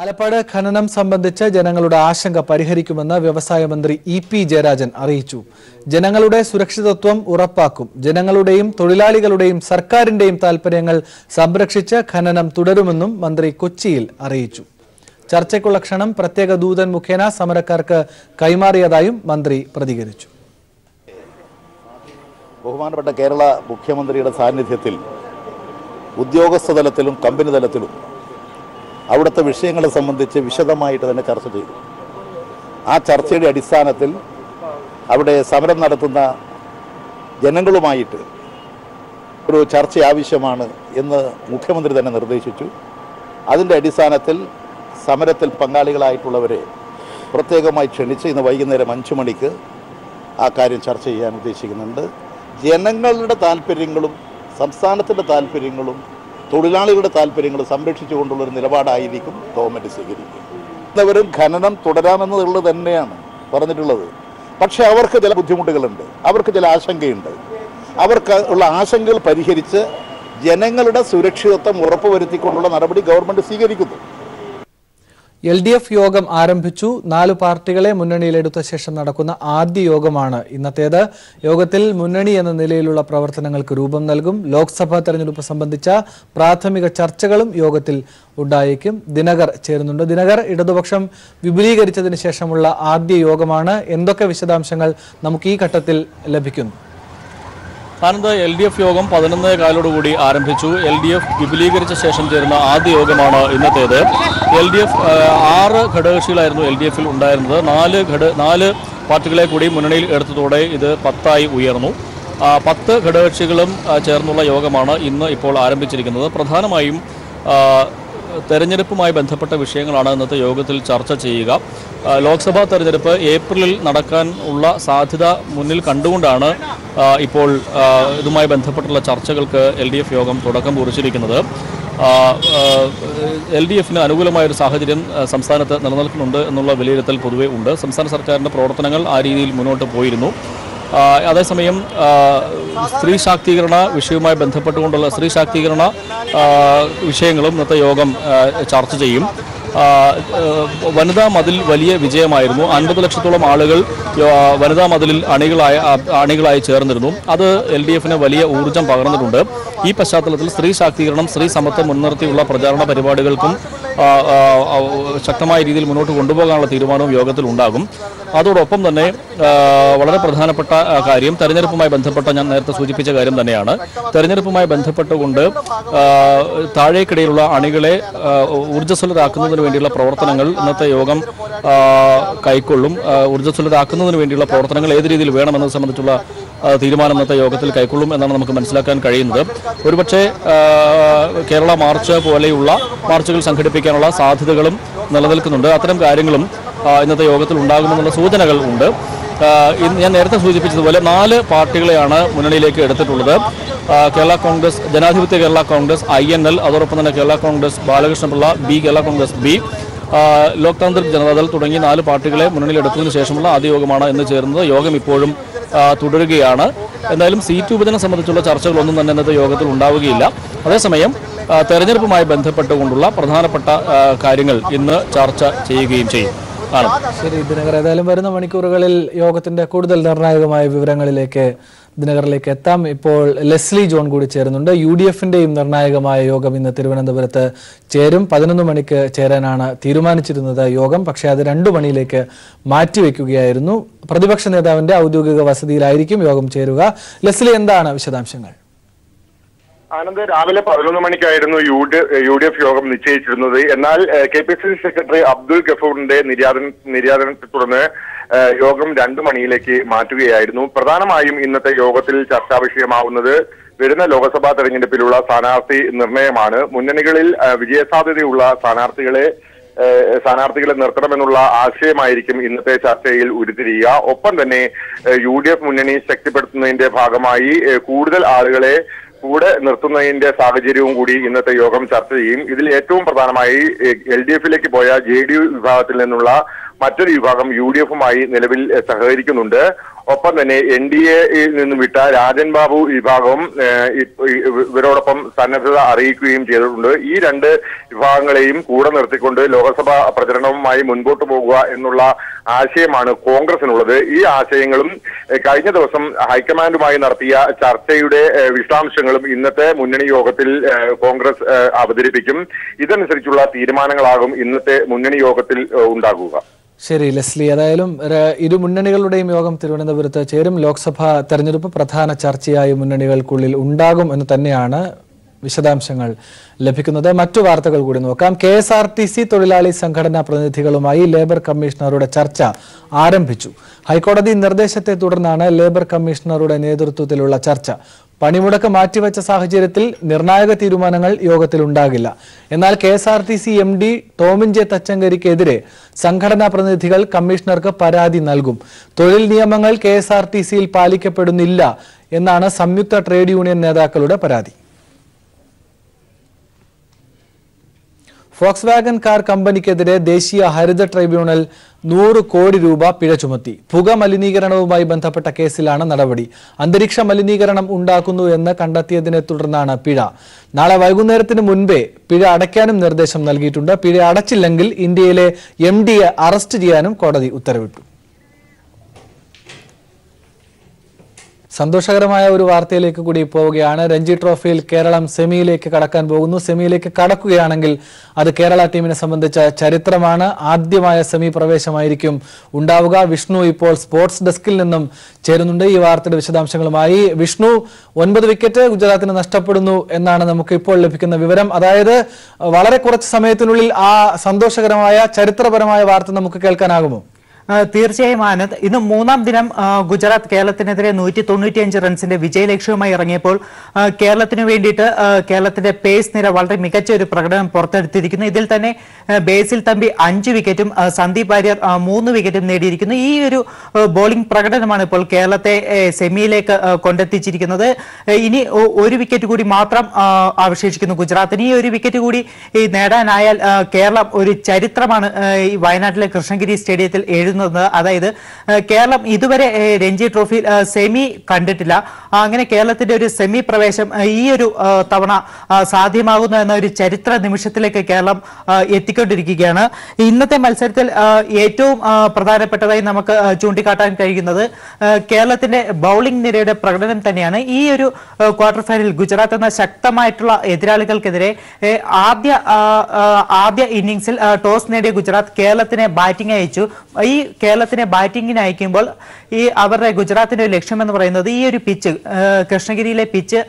ആലപ്പാട് ഖനനം സംബന്ധിച്ച് ജനങ്ങളുടെ ആശങ്ക പരിഹരിക്കുമെന്ന് വ്യവസായ മന്ത്രി ഇ.പി. ജയരാജൻ അറിയിച്ചു. ജനങ്ങളുടെ സുരക്ഷിതത്വം ഉറപ്പാക്കും. ജനങ്ങളുടെയും തൊഴിലാളികളുടെയും സർക്കാരിന്റെയും താൽപര്യങ്ങൾ സംരക്ഷിച്ച് ഖനനം തുടരുമെന്നും മന്ത്രി കൊച്ചിയിൽ അറിയിച്ചു. ചർച്ചയ്ക്കുള്ള ക്ഷണം പ്രത്യേക ദൂതൻ മുഖേന സമരക്കാർക്ക് കൈമാറിയതായും മന്ത്രി പ്രതികരിച്ചു. ബഹുമാനപ്പെട്ട കേരള മുഖ്യമന്ത്രിയുടെ സാന്നിധ്യത്തിൽ ഉദ്യോഗസ്ഥ തലത്തിലും കമ്പനി തലത്തിലും അവിടുത്തെ വിഷയങ്ങളെ സംബന്ധിച്ച് വിശദമായിട്ട് തന്നെ ചർച്ച ചെയ്തു. ആ ചർച്ചയുടെ അടിസ്ഥാനത്തിൽ അവിടെ സമരം നടത്തുന്ന ജനങ്ങളുമായിട്ട് ഒരു ചർച്ച ആവശ്യമാണ് എന്ന് മുഖ്യമന്ത്രി തന്നെ നിർദ്ദേശിച്ചു. അതിൻ്റെ അടിസ്ഥാനത്തിൽ സമരത്തിൽ പങ്കാളികളായിട്ടുള്ളവരെ പ്രത്യേകമായി ക്ഷണിച്ച് ഇന്ന് വൈകുന്നേരം 5 മണിക്ക് ആ കാര്യം ചർച്ച ചെയ്യാൻ ഉദ്ദേശിക്കുന്നുണ്ട്. ജനങ്ങളുടെ താല്പര്യങ്ങളും സംസ്ഥാനത്തിൻ്റെ താല്പര്യങ്ങളും തൊഴിലാളികളുടെ താല്പര്യങ്ങൾ സംരക്ഷിച്ചുകൊണ്ടുള്ളൊരു നിലപാടായിരിക്കും ഗവൺമെൻറ് സ്വീകരിക്കുക. എല്ലാവരും ഖനനം തുടരാമെന്നുള്ളത് തന്നെയാണ് പറഞ്ഞിട്ടുള്ളത്. പക്ഷേ അവർക്ക് ചില ബുദ്ധിമുട്ടുകളുണ്ട്, അവർക്ക് ചില ആശങ്കയുണ്ട്. അവർക്ക് ഉള്ള ആശങ്കകൾ പരിഹരിച്ച് ജനങ്ങളുടെ സുരക്ഷിതത്വം ഉറപ്പുവരുത്തിക്കൊണ്ടുള്ള നടപടി ഗവൺമെൻറ് സ്വീകരിക്കുന്നു. LDF യോഗം ആരംഭിച്ചു. 4 പാർട്ടികളെ മുന്നണിയിലെടുത്ത ശേഷം നടക്കുന്ന ആദ്യ യോഗമാണ് ഇന്നത്തേത്. യോഗത്തിൽ മുന്നണി എന്ന നിലയിലുള്ള പ്രവർത്തനങ്ങൾക്ക് രൂപം നൽകും. ലോക്സഭാ തെരഞ്ഞെടുപ്പ് സംബന്ധിച്ച പ്രാഥമിക ചർച്ചകളും യോഗത്തിൽ ഉണ്ടായേക്കും. ദിനകർ ചേരുന്നുണ്ട്. ദിനകർ, ഇടതുപക്ഷം വിപുലീകരിച്ചതിന് ശേഷമുള്ള ആദ്യ യോഗമാണ്. എന്തൊക്കെ വിശദാംശങ്ങൾ നമുക്ക് ഈ ഘട്ടത്തിൽ ലഭിക്കുന്നു? ആനന്ദ്, LDF യോഗം 11:15 ആരംഭിച്ചു. LDF വിപുലീകരിച്ച ശേഷം ചേരുന്ന ആദ്യ യോഗമാണ് ഇന്നത്തേത്. LDF 6 ഘടകകക്ഷികളായിരുന്നു LDFിൽ ഉണ്ടായിരുന്നത്. 4 പാർട്ടികളെ കൂടി മുന്നണിയിൽ എടുത്തതോടെ ഇത് 10 ഉയർന്നു. 10 ഘടകകക്ഷികളും ചേർന്നുള്ള യോഗമാണ് ഇന്ന് ഇപ്പോൾ ആരംഭിച്ചിരിക്കുന്നത്. പ്രധാനമായും തെരഞ്ഞെടുപ്പുമായി ബന്ധപ്പെട്ട വിഷയങ്ങളാണ് ഇന്നത്തെ യോഗത്തിൽ ചർച്ച ചെയ്യുക. ലോക്സഭാ തെരഞ്ഞെടുപ്പ് ഏപ്രിലിൽ നടക്കാൻ ഉള്ള സാധ്യത മുന്നിൽ കണ്ടുകൊണ്ടാണ് ഇപ്പോൾ ഇതുമായി ബന്ധപ്പെട്ടുള്ള ചർച്ചകൾക്ക് LDF യോഗം തുടക്കം കുറിച്ചിരിക്കുന്നത്. LDFിന് അനുകൂലമായൊരു സാഹചര്യം സംസ്ഥാനത്ത് നിലനിൽക്കുന്നുണ്ട് എന്നുള്ള വിലയിരുത്തൽ പൊതുവെ ഉണ്ട്. സംസ്ഥാന സർക്കാരിൻ്റെ പ്രവർത്തനങ്ങൾ ആ രീതിയിൽ മുന്നോട്ട് പോയിരുന്നു. അതേസമയം സ്ത്രീ ശാക്തീകരണ വിഷയവുമായി ബന്ധപ്പെട്ടുകൊണ്ടുള്ള സ്ത്രീ ശാക്തീകരണ വിഷയങ്ങളും ഇന്നത്തെ യോഗം ചർച്ച ചെയ്യും. വനിതാ മതിൽ വലിയ വിജയമായിരുന്നു. 50 ലക്ഷത്തോളം ആളുകൾ വനിതാ മതിലിൽ അണികളായി ചേർന്നിരുന്നു. അത് LDFിന് വലിയ ഊർജം പകർന്നിട്ടുണ്ട്. ഈ പശ്ചാത്തലത്തിൽ സ്ത്രീ ശാക്തീകരണം, സ്ത്രീ സമത്വം മുൻനിർത്തിയുള്ള പ്രചാരണ പരിപാടികൾക്കും ശക്തമായ രീതിയിൽ മുന്നോട്ട് കൊണ്ടുപോകാനുള്ള തീരുമാനവും യോഗത്തിൽ ഉണ്ടാകും. അതോടൊപ്പം തന്നെ വളരെ പ്രധാനപ്പെട്ട കാര്യം തെരഞ്ഞെടുപ്പുമായി ബന്ധപ്പെട്ട, ഞാൻ നേരത്തെ സൂചിപ്പിച്ച കാര്യം തന്നെയാണ്. തെരഞ്ഞെടുപ്പുമായി ബന്ധപ്പെട്ടുകൊണ്ട് താഴേക്കിടയിലുള്ള അണികളെ ഊർജ്ജസ്വലരാക്കുന്നതിന് വേണ്ടിയുള്ള പ്രവർത്തനങ്ങൾ ഇന്നത്തെ യോഗം കൈക്കൊള്ളും. ഊർജ്ജസ്വലരാക്കുന്നതിന് വേണ്ടിയുള്ള പ്രവർത്തനങ്ങൾ ഏത് രീതിയിൽ വേണമെന്നത് സംബന്ധിച്ചുള്ള തീരുമാനം ഇന്നത്തെ യോഗത്തിൽ കൈക്കൊള്ളും എന്നാണ് നമുക്ക് മനസ്സിലാക്കാൻ കഴിയുന്നത്. ഒരുപക്ഷെ കേരള മാർച്ച് പോലെയുള്ള മാർച്ചുകൾ സംഘടിപ്പിക്കാനുള്ള സാധ്യതകളും നിലനിൽക്കുന്നുണ്ട്. അത്തരം കാര്യങ്ങളും ഇന്നത്തെ യോഗത്തിൽ ഉണ്ടാകുമെന്നുള്ള സൂചനകൾ ഉണ്ട്. ഞാൻ നേരത്തെ സൂചിപ്പിച്ചതുപോലെ 4 പാർട്ടികളെയാണ് മുന്നണിയിലേക്ക് എടുത്തിട്ടുള്ളത്. കേരള കോൺഗ്രസ്, ജനാധിപത്യ കേരള കോൺഗ്രസ്, INL, അതോടൊപ്പം തന്നെ കേരള കോൺഗ്രസ് ബാലകൃഷ്ണപിള്ള, കേരള കോൺഗ്രസ് B, ലോക് താന്ത്രിക് ജനതാദൾ തുടങ്ങി 4 പാർട്ടികളെ മുന്നണിയിലെടുത്തതിന് ശേഷമുള്ള ആദ്യ യോഗമാണ് ഇന്ന് ചേർന്നത്. യോഗം ഇപ്പോഴും തുടരുകയാണ്. എന്തായാലും സീറ്റ് വിഭജനം സംബന്ധിച്ചുള്ള ചർച്ചകളൊന്നും തന്നെ ഇന്നത്തെ യോഗത്തിൽ ഉണ്ടാവുകയില്ല. അതേസമയം തെരഞ്ഞെടുപ്പുമായി ബന്ധപ്പെട്ടുകൊണ്ടുള്ള പ്രധാനപ്പെട്ട കാര്യങ്ങൾ ഇന്ന് ചർച്ച ചെയ്യുകയും ചെയ്യും. ശരി ദിനകർ, ഏതായാലും വരുന്ന മണിക്കൂറുകളിൽ യോഗത്തിന്റെ കൂടുതൽ നിർണായകമായ വിവരങ്ങളിലേക്ക് ദിനകറിലേക്ക് എത്താം. ഇപ്പോൾ ലെസ്ലി ജോൺ കൂടി ചേരുന്നുണ്ട്. UDFന്റെയും നിർണായകമായ യോഗം ഇന്ന് തിരുവനന്തപുരത്ത് ചേരും. 11 മണിക്ക് ചേരാനാണ് തീരുമാനിച്ചിരുന്നത് യോഗം. പക്ഷേ അത് 2 മണിയിലേക്ക് മാറ്റിവെക്കുകയായിരുന്നു. പ്രതിപക്ഷ നേതാവിന്റെ ഔദ്യോഗിക വസതിയിലായിരിക്കും യോഗം ചേരുക. ലെസ്ലി, എന്താണ് വിശദാംശങ്ങൾ? ആനന്ദ്, രാവിലെ 11 മണിക്കായിരുന്നു UDF യോഗം നിശ്ചയിച്ചിരുന്നത്. എന്നാൽ KPCC സെക്രട്ടറി അബ്ദുൽ ഗഫൂറിന്റെ നിര്യാതനത്തെ തുടർന്ന് യോഗം 2 മണിയിലേക്ക് മാറ്റുകയായിരുന്നു. പ്രധാനമായും ഇന്നത്തെ യോഗത്തിൽ ചർച്ചാ വിഷയമാവുന്നത് വരുന്ന ലോക്സഭാ തെരഞ്ഞെടുപ്പിലുള്ള സ്ഥാനാർത്ഥി നിർണയമാണ്. മുന്നണികളിൽ വിജയസാധ്യതയുള്ള സ്ഥാനാർത്ഥികളെ നിർത്തണമെന്നുള്ള ആശയമായിരിക്കും ഇന്നത്തെ ചർച്ചയിൽ ഉരുത്തിരിയുക. ഒപ്പം തന്നെ UDF മുന്നണി ശക്തിപ്പെടുത്തുന്നതിന്റെ ഭാഗമായി കൂടുതൽ ആളുകളെ കൂടെ നിർത്തുന്നതിന്റെ സാഹചര്യവും കൂടി ഇന്നത്തെ യോഗം ചർച്ച ചെയ്യും. ഇതിൽ ഏറ്റവും പ്രധാനമായി LDFിലേക്ക് പോയ JDU വിഭാഗത്തിൽ നിന്നുള്ള മറ്റൊരു വിഭാഗം UDF-ഉമായി നിലവിൽ സഹകരിക്കുന്നുണ്ട്. ഒപ്പം തന്നെ NDAയിൽ നിന്നും വിട്ട രാജൻ ബാബു വിഭാഗം ഇവരോടൊപ്പം സന്നദ്ധത അറിയിക്കുകയും ചെയ്തിട്ടുണ്ട്. ഈ രണ്ട് വിഭാഗങ്ങളെയും കൂടെ നിർത്തിക്കൊണ്ട് ലോക്സഭാ പ്രചരണവുമായി മുൻപോട്ട് പോകുക എന്നുള്ള ആശയമാണ് കോൺഗ്രസിനുള്ളത്. ഈ ആശയങ്ങളും കഴിഞ്ഞ ദിവസം ഹൈക്കമാൻഡുമായി നടത്തിയ ചർച്ചയുടെ വിശദാംശങ്ങളും ഇന്നത്തെ മുന്നണി യോഗത്തിൽ കോൺഗ്രസ് അവതരിപ്പിക്കും. ഇതനുസരിച്ചുള്ള തീരുമാനങ്ങളാകും ഇന്നത്തെ മുന്നണി യോഗത്തിൽ ഉണ്ടാകുക. ശരി ലെസ്ലി, ഏതായാലും ഇരു മുന്നണികളുടെയും യോഗം തിരുവനന്തപുരത്ത് ചേരും. ലോക്സഭാ തെരഞ്ഞെടുപ്പ് പ്രധാന ചർച്ചയായി മുന്നണികൾക്കുള്ളിൽ ഉണ്ടാകും എന്ന് തന്നെയാണ് വിശദാംശങ്ങൾ ലഭിക്കുന്നത്. മറ്റു വാർത്തകൾ കൂടി നോക്കാം. KSRTC തൊഴിലാളി സംഘടനാ പ്രതിനിധികളുമായി ലേബർ കമ്മീഷണറുടെ ചർച്ച ആരംഭിച്ചു. ഹൈക്കോടതി നിർദ്ദേശത്തെ തുടർന്നാണ് ലേബർ കമ്മീഷണറുടെ നേതൃത്വത്തിലുള്ള ചർച്ച. പണിമുടക്ക് മാറ്റിവെച്ച സാഹചര്യത്തിൽ നിർണായക തീരുമാനങ്ങൾ യോഗത്തിൽ ഉണ്ടാകില്ല. എന്നാൽ KSRTC MD ടോമിൻ ജെ തച്ചങ്കരിക്കെതിരെ സംഘടനാ പ്രതിനിധികൾ കമ്മീഷണർക്ക് പരാതി നൽകും. തൊഴിൽ നിയമങ്ങൾ KSRTCയിൽ പാലിക്കപ്പെടുന്നില്ല എന്നാണ് സംയുക്ത ട്രേഡ് യൂണിയൻ നേതാക്കളുടെ പരാതി. ഫോക്സ്വാഗൻ കാർ കമ്പനിക്കെതിരെ ദേശീയ ഹരിത ട്രൈബ്യൂണൽ 100 കോടി രൂപ പിഴ ചുമത്തി. പുക മലിനീകരണവുമായി ബന്ധപ്പെട്ട കേസിലാണ് നടപടി. അന്തരീക്ഷ മലിനീകരണം ഉണ്ടാക്കുന്നു എന്ന് കണ്ടെത്തിയതിനെ തുടർന്നാണ് പിഴ. നാളെ വൈകുന്നേരത്തിന് മുൻപേ പിഴ അടയ്ക്കാനും നിർദ്ദേശം നൽകിയിട്ടുണ്ട്. പിഴ അടച്ചില്ലെങ്കിൽ ഇന്ത്യയിലെ MDയെ അറസ്റ്റ് ചെയ്യാനും കോടതി ഉത്തരവിട്ടു. സന്തോഷകരമായ ഒരു വാർത്തയിലേക്ക് കൂടി പോവുകയാണ്. രഞ്ജി ട്രോഫിയിൽ കേരളം സെമിയിലേക്ക് കടക്കാൻ പോകുന്നു. സെമിയിലേക്ക് കടക്കുകയാണെങ്കിൽ അത് കേരള ടീമിനെ സംബന്ധിച്ച ചരിത്രമാണ്. ആദ്യമായ സെമി പ്രവേശമായിരിക്കും ഉണ്ടാവുക. വിഷ്ണു ഇപ്പോൾ സ്പോർട്സ് ഡെസ്കിൽ നിന്നും ചേരുന്നുണ്ട് ഈ വാർത്തയുടെ വിശദാംശങ്ങളുമായി. വിഷ്ണു, 9 വിക്കറ്റ് ഗുജറാത്തിന് നഷ്ടപ്പെടുന്നു എന്നാണ് നമുക്ക് ഇപ്പോൾ ലഭിക്കുന്ന വിവരം. അതായത് വളരെ കുറച്ച് സമയത്തിനുള്ളിൽ ആ സന്തോഷകരമായ ചരിത്രപരമായ വാർത്ത നമുക്ക് കേൾക്കാനാകുമോ? തീർച്ചയായും ആനന്ദ്, ഇന്ന് 3-ാം ദിനം ഗുജറാത്ത് കേരളത്തിനെതിരെ 195 റൺസിന്റെ വിജയലക്ഷ്യവുമായി ഇറങ്ങിയപ്പോൾ കേരളത്തിന് വേണ്ടിയിട്ട് കേരളത്തിന്റെ പേസ് നിര വളരെ മികച്ച ഒരു പ്രകടനം പുറത്തെടുത്തിരിക്കുന്നു. ഇതിൽ തന്നെ ബേസിൽ തമ്പി 5 വിക്കറ്റും സന്ദീപ് വാര്യർ 3 വിക്കറ്റും നേടിയിരിക്കുന്നു. ഈ ഒരു ബോളിംഗ് പ്രകടനമാണ് ഇപ്പോൾ കേരളത്തെ സെമിയിലേക്ക് കൊണ്ടെത്തിച്ചിരിക്കുന്നത്. ഇനി 1 വിക്കറ്റ് കൂടി മാത്രം അവശേഷിക്കുന്നു ഗുജറാത്തിന്. ഈ 1 വിക്കറ്റ് കൂടി നേടാനായാൽ കേരളം ഒരു ചരിത്രമാണ് ഈ വയനാട്ടിലെ കൃഷ്ണഗിരി സ്റ്റേഡിയത്തിൽ എഴുതുന്നത്. അതായത് കേരളം ഇതുവരെ രഞ്ജി ട്രോഫിയിൽ സെമി കണ്ടിട്ടില്ല. അങ്ങനെ കേരളത്തിന്റെ ഒരു സെമി പ്രവേശം ഈ ഒരു തവണ സാധ്യമാകുന്നു എന്ന ഒരു ചരിത്ര നിമിഷത്തിലേക്ക് കേരളം എത്തിക്കൊണ്ടിരിക്കുകയാണ്. ഇന്നത്തെ മത്സരത്തിൽ ഏറ്റവും പ്രധാനപ്പെട്ടതായി നമുക്ക് ചൂണ്ടിക്കാട്ടാൻ കഴിയുന്നത് കേരളത്തിന്റെ ബൌളിംഗ് നിരയുടെ പ്രകടനം തന്നെയാണ്. ഈ ഒരു ക്വാർട്ടർ ഫൈനലിൽ ഗുജറാത്ത് എന്ന ശക്തമായിട്ടുള്ള എതിരാളികൾക്കെതിരെ ആദ്യ ഇന്നിംഗ്സിൽ ടോസ് നേടിയ ഗുജറാത്ത് കേരളത്തിനെ ബാറ്റിംഗ് അയച്ചു. ഈ കേരളത്തിനെ ബാറ്റിംഗിന് അയക്കുമ്പോൾ അവരുടെ ഗുജറാത്തിന്റെ ലക്ഷ്യം എന്ന് പറയുന്നത് ഈ ഒരു പിച്ച്, കൃഷ്ണഗിരിയിലെ പിച്ച്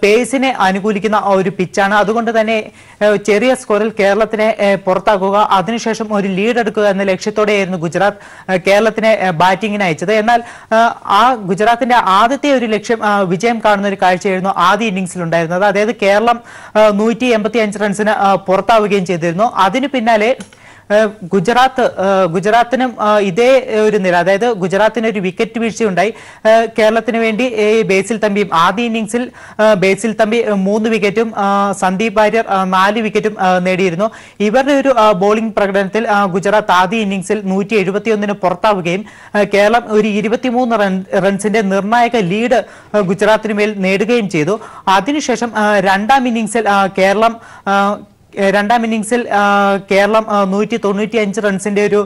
പേസിനെ അനുകൂലിക്കുന്ന ഒരു പിച്ചാണ്. അതുകൊണ്ട് തന്നെ ചെറിയ സ്കോറിൽ കേരളത്തിനെ പുറത്താക്കുക, അതിനുശേഷം ഒരു ലീഡ് എടുക്കുക എന്ന ലക്ഷ്യത്തോടെയായിരുന്നു ഗുജറാത്ത് കേരളത്തിനെ ബാറ്റിംഗിന് അയച്ചത്. എന്നാൽ ആ ഗുജറാത്തിന്റെ ആദ്യത്തെ ഒരു ലക്ഷ്യം വിജയം കാണുന്ന ഒരു കാഴ്ചയായിരുന്നു ആദ്യ ഇന്നിംഗ്സിൽ ഉണ്ടായിരുന്നത്. അതായത് കേരളം 185 റൺസിന് പുറത്താവുകയും ചെയ്തിരുന്നു. അതിനു പിന്നാലെ ഗുജറാത്തിനും ഇതേ ഒരു നില, അതായത് ഗുജറാത്തിന് ഒരു വിക്കറ്റ് വീഴ്ചയുണ്ടായി. കേരളത്തിന് വേണ്ടി ബേസിൽ തമ്പിയും ആദ്യ ഇന്നിംഗ്സിൽ ബേസിൽ തമ്പി 3 വിക്കറ്റും സന്ദീപ് വാര്യർ 4 വിക്കറ്റും നേടിയിരുന്നു. ഇവരുടെ ഒരു ബോളിംഗ് പ്രകടനത്തിൽ ഗുജറാത്ത് ആദ്യ ഇന്നിംഗ്സിൽ 171 പുറത്താവുകയും കേരളം ഒരു 23 റൺസിന്റെ നിർണായക ലീഡ് ഗുജറാത്തിന് മേൽ നേടുകയും ചെയ്തു. അതിനുശേഷം രണ്ടാം ഇന്നിംഗ്സിൽ കേരളം 195 റൺസിന്റെ ഒരു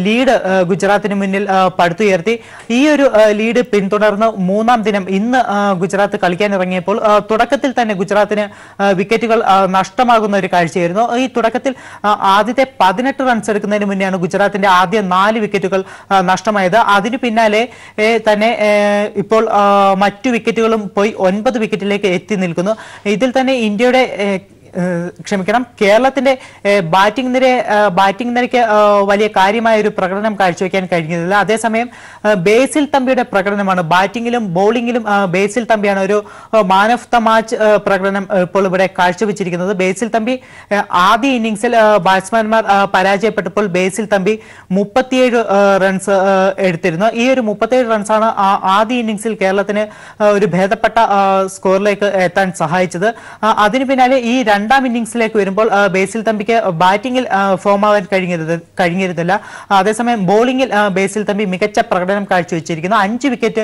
ലീഡ് ഗുജറാത്തിന് മുന്നിൽ പടുത്തുയർത്തി. ഈ ഒരു ലീഡ് പിന്തുടർന്ന് 3-ാം ദിനം ഇന്ന് ഗുജറാത്ത് കളിക്കാൻ ഇറങ്ങിയപ്പോൾ തുടക്കത്തിൽ തന്നെ ഗുജറാത്തിന് വിക്കറ്റുകൾ നഷ്ടമാകുന്ന ഒരു കാഴ്ചയായിരുന്നു. ഈ തുടക്കത്തിൽ ആദ്യത്തെ 18 റൺസ് എടുക്കുന്നതിന് മുന്നെയാണ് ഗുജറാത്തിന്റെ ആദ്യ 4 വിക്കറ്റുകൾ നഷ്ടമായത്. അതിനു പിന്നാലെ തന്നെ ഇപ്പോൾ മറ്റു വിക്കറ്റുകളും പോയി 9 വിക്കറ്റിലേക്ക് എത്തി നിൽക്കുന്നു. ഇതിൽ തന്നെ കേരളത്തിന്റെ ബാറ്റിംഗ് നിരയ്ക്ക് വലിയ കാര്യമായ ഒരു പ്രകടനം കാഴ്ചവെക്കാൻ കഴിഞ്ഞില്ല. അതേസമയം ബേസിൽ തമ്പിയുടെ പ്രകടനമാണ് ബാറ്റിംഗിലും ബോളിംഗിലും ബേസിൽ തമ്പിയാണ് ഒരു മാൻ ഓഫ് ദ മാച്ച് പ്രകടനം ഇപ്പോൾ ഇവിടെ കാഴ്ചവെച്ചിരിക്കുന്നത്. ബേസിൽ തമ്പി ആദ്യ ഇന്നിംഗ്സിൽ ബാറ്റ്സ്മാൻമാർ പരാജയപ്പെട്ടപ്പോൾ ബേസിൽ തമ്പി 37 റൺസ് എടുത്തിരുന്നു. ഈ ഒരു 37 റൺസാണ് ആദ്യ ഇന്നിംഗ്സിൽ കേരളത്തിന് ഒരു ഭേദപ്പെട്ട സ്കോറിലേക്ക് എത്താൻ സഹായിച്ചത്. അതിനു പിന്നാലെ ഈ രണ്ടാം ഇന്നിംഗ്സിലേക്ക് വരുമ്പോൾ ബേസിൽ തമ്പിക്ക് ബാറ്റിംഗിൽ ഫോം ആവാൻ കഴിഞ്ഞിരുന്നില്ല. അതേസമയം ബോളിംഗിൽ ബേസിൽ തമ്പി മികച്ച പ്രകടനം കാഴ്ചവെച്ചിരിക്കുന്നു. 5 വിക്കറ്റ്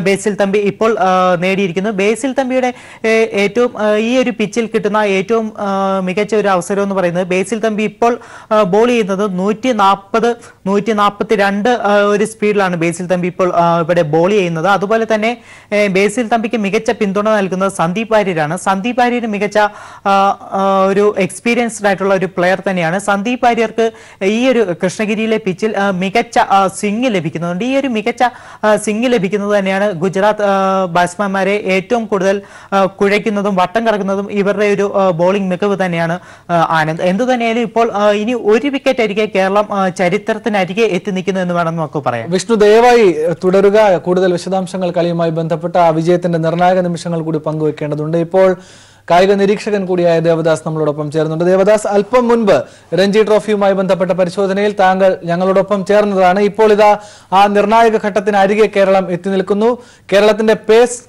ബേസിൽ തമ്പി ഇപ്പോൾ നേടിയിരിക്കുന്നു. ബേസിൽ തമ്പിയുടെ ഏറ്റവും ഈ ഒരു പിച്ചിൽ കിട്ടുന്ന ഏറ്റവും മികച്ച ഒരു അവസരം എന്ന് പറയുന്നത് ബേസിൽ തമ്പി ഇപ്പോൾ ബോൾ ചെയ്യുന്നത് 140-142 ഒരു സ്പീഡിലാണ് ബേസിൽ തമ്പി ഇപ്പോൾ ഇവിടെ ബോൾ ചെയ്യുന്നത്. അതുപോലെ തന്നെ ബേസിൽ തമ്പിക്ക് മികച്ച പിന്തുണ നൽകുന്നത് സന്ദീപ് വാര്യരാണ്. സന്ദീപ് വാര്യർ മികച്ച ഒരു എക്സ്പീരിയൻസ്ഡ് ആയിട്ടുള്ള ഒരു പ്ലെയർ തന്നെയാണ്. സന്ദീപ് വാര്യർക്ക് ഈ ഒരു കൃഷ്ണഗിരിയിലെ പിച്ചിൽ മികച്ച സ്വിംഗ് ലഭിക്കുന്നുണ്ട്. ഈ ഒരു മികച്ച സ്വിംഗ് ലഭിക്കുന്നത് തന്നെയാണ് ഗുജറാത്ത് ബാറ്റ്സ്മാൻമാരെ ഏറ്റവും കൂടുതൽ കുഴയ്ക്കുന്നതും വട്ടം കറക്കുന്നതും ഇവരുടെ ഒരു ബോളിംഗ് മികവ് തന്നെയാണ്. ആനന്ദ്, എന്തു തന്നെയായാലും ഇപ്പോൾ ഇനി 1 വിക്കറ്റ് അരികെ കേരളം ചരിത്രത്തിനരികെ എത്തി നിൽക്കുന്നു എന്ന് വേണം നമുക്ക് പറയാം. വിഷ്ണു, ദയവായി തുടരുക. കൂടുതൽ വിശദാംശങ്ങൾ കളിയുമായി ബന്ധപ്പെട്ട ആ വിജയത്തിന്റെ നിർണായക നിമിഷങ്ങൾ കൂടി പങ്കുവെക്കേണ്ടതുണ്ട്. ഇപ്പോൾ കായിക നിരീക്ഷകൻ കൂടിയായ ദേവദാസ് നമ്മളോടൊപ്പം ചേർന്നുണ്ട്. ദേവദാസ്, അല്പം മുൻപ് രഞ്ജി ട്രോഫിയുമായി ബന്ധപ്പെട്ട പരിശോധനയിൽ താങ്കൾ ഞങ്ങളോടൊപ്പം ചേർന്നതാണ്. ഇപ്പോൾ ഇതാ ആ നിർണായക ഘട്ടത്തിന് അരികെ കേരളം എത്തി നിൽക്കുന്നു. കേരളത്തിന്റെ പേസ്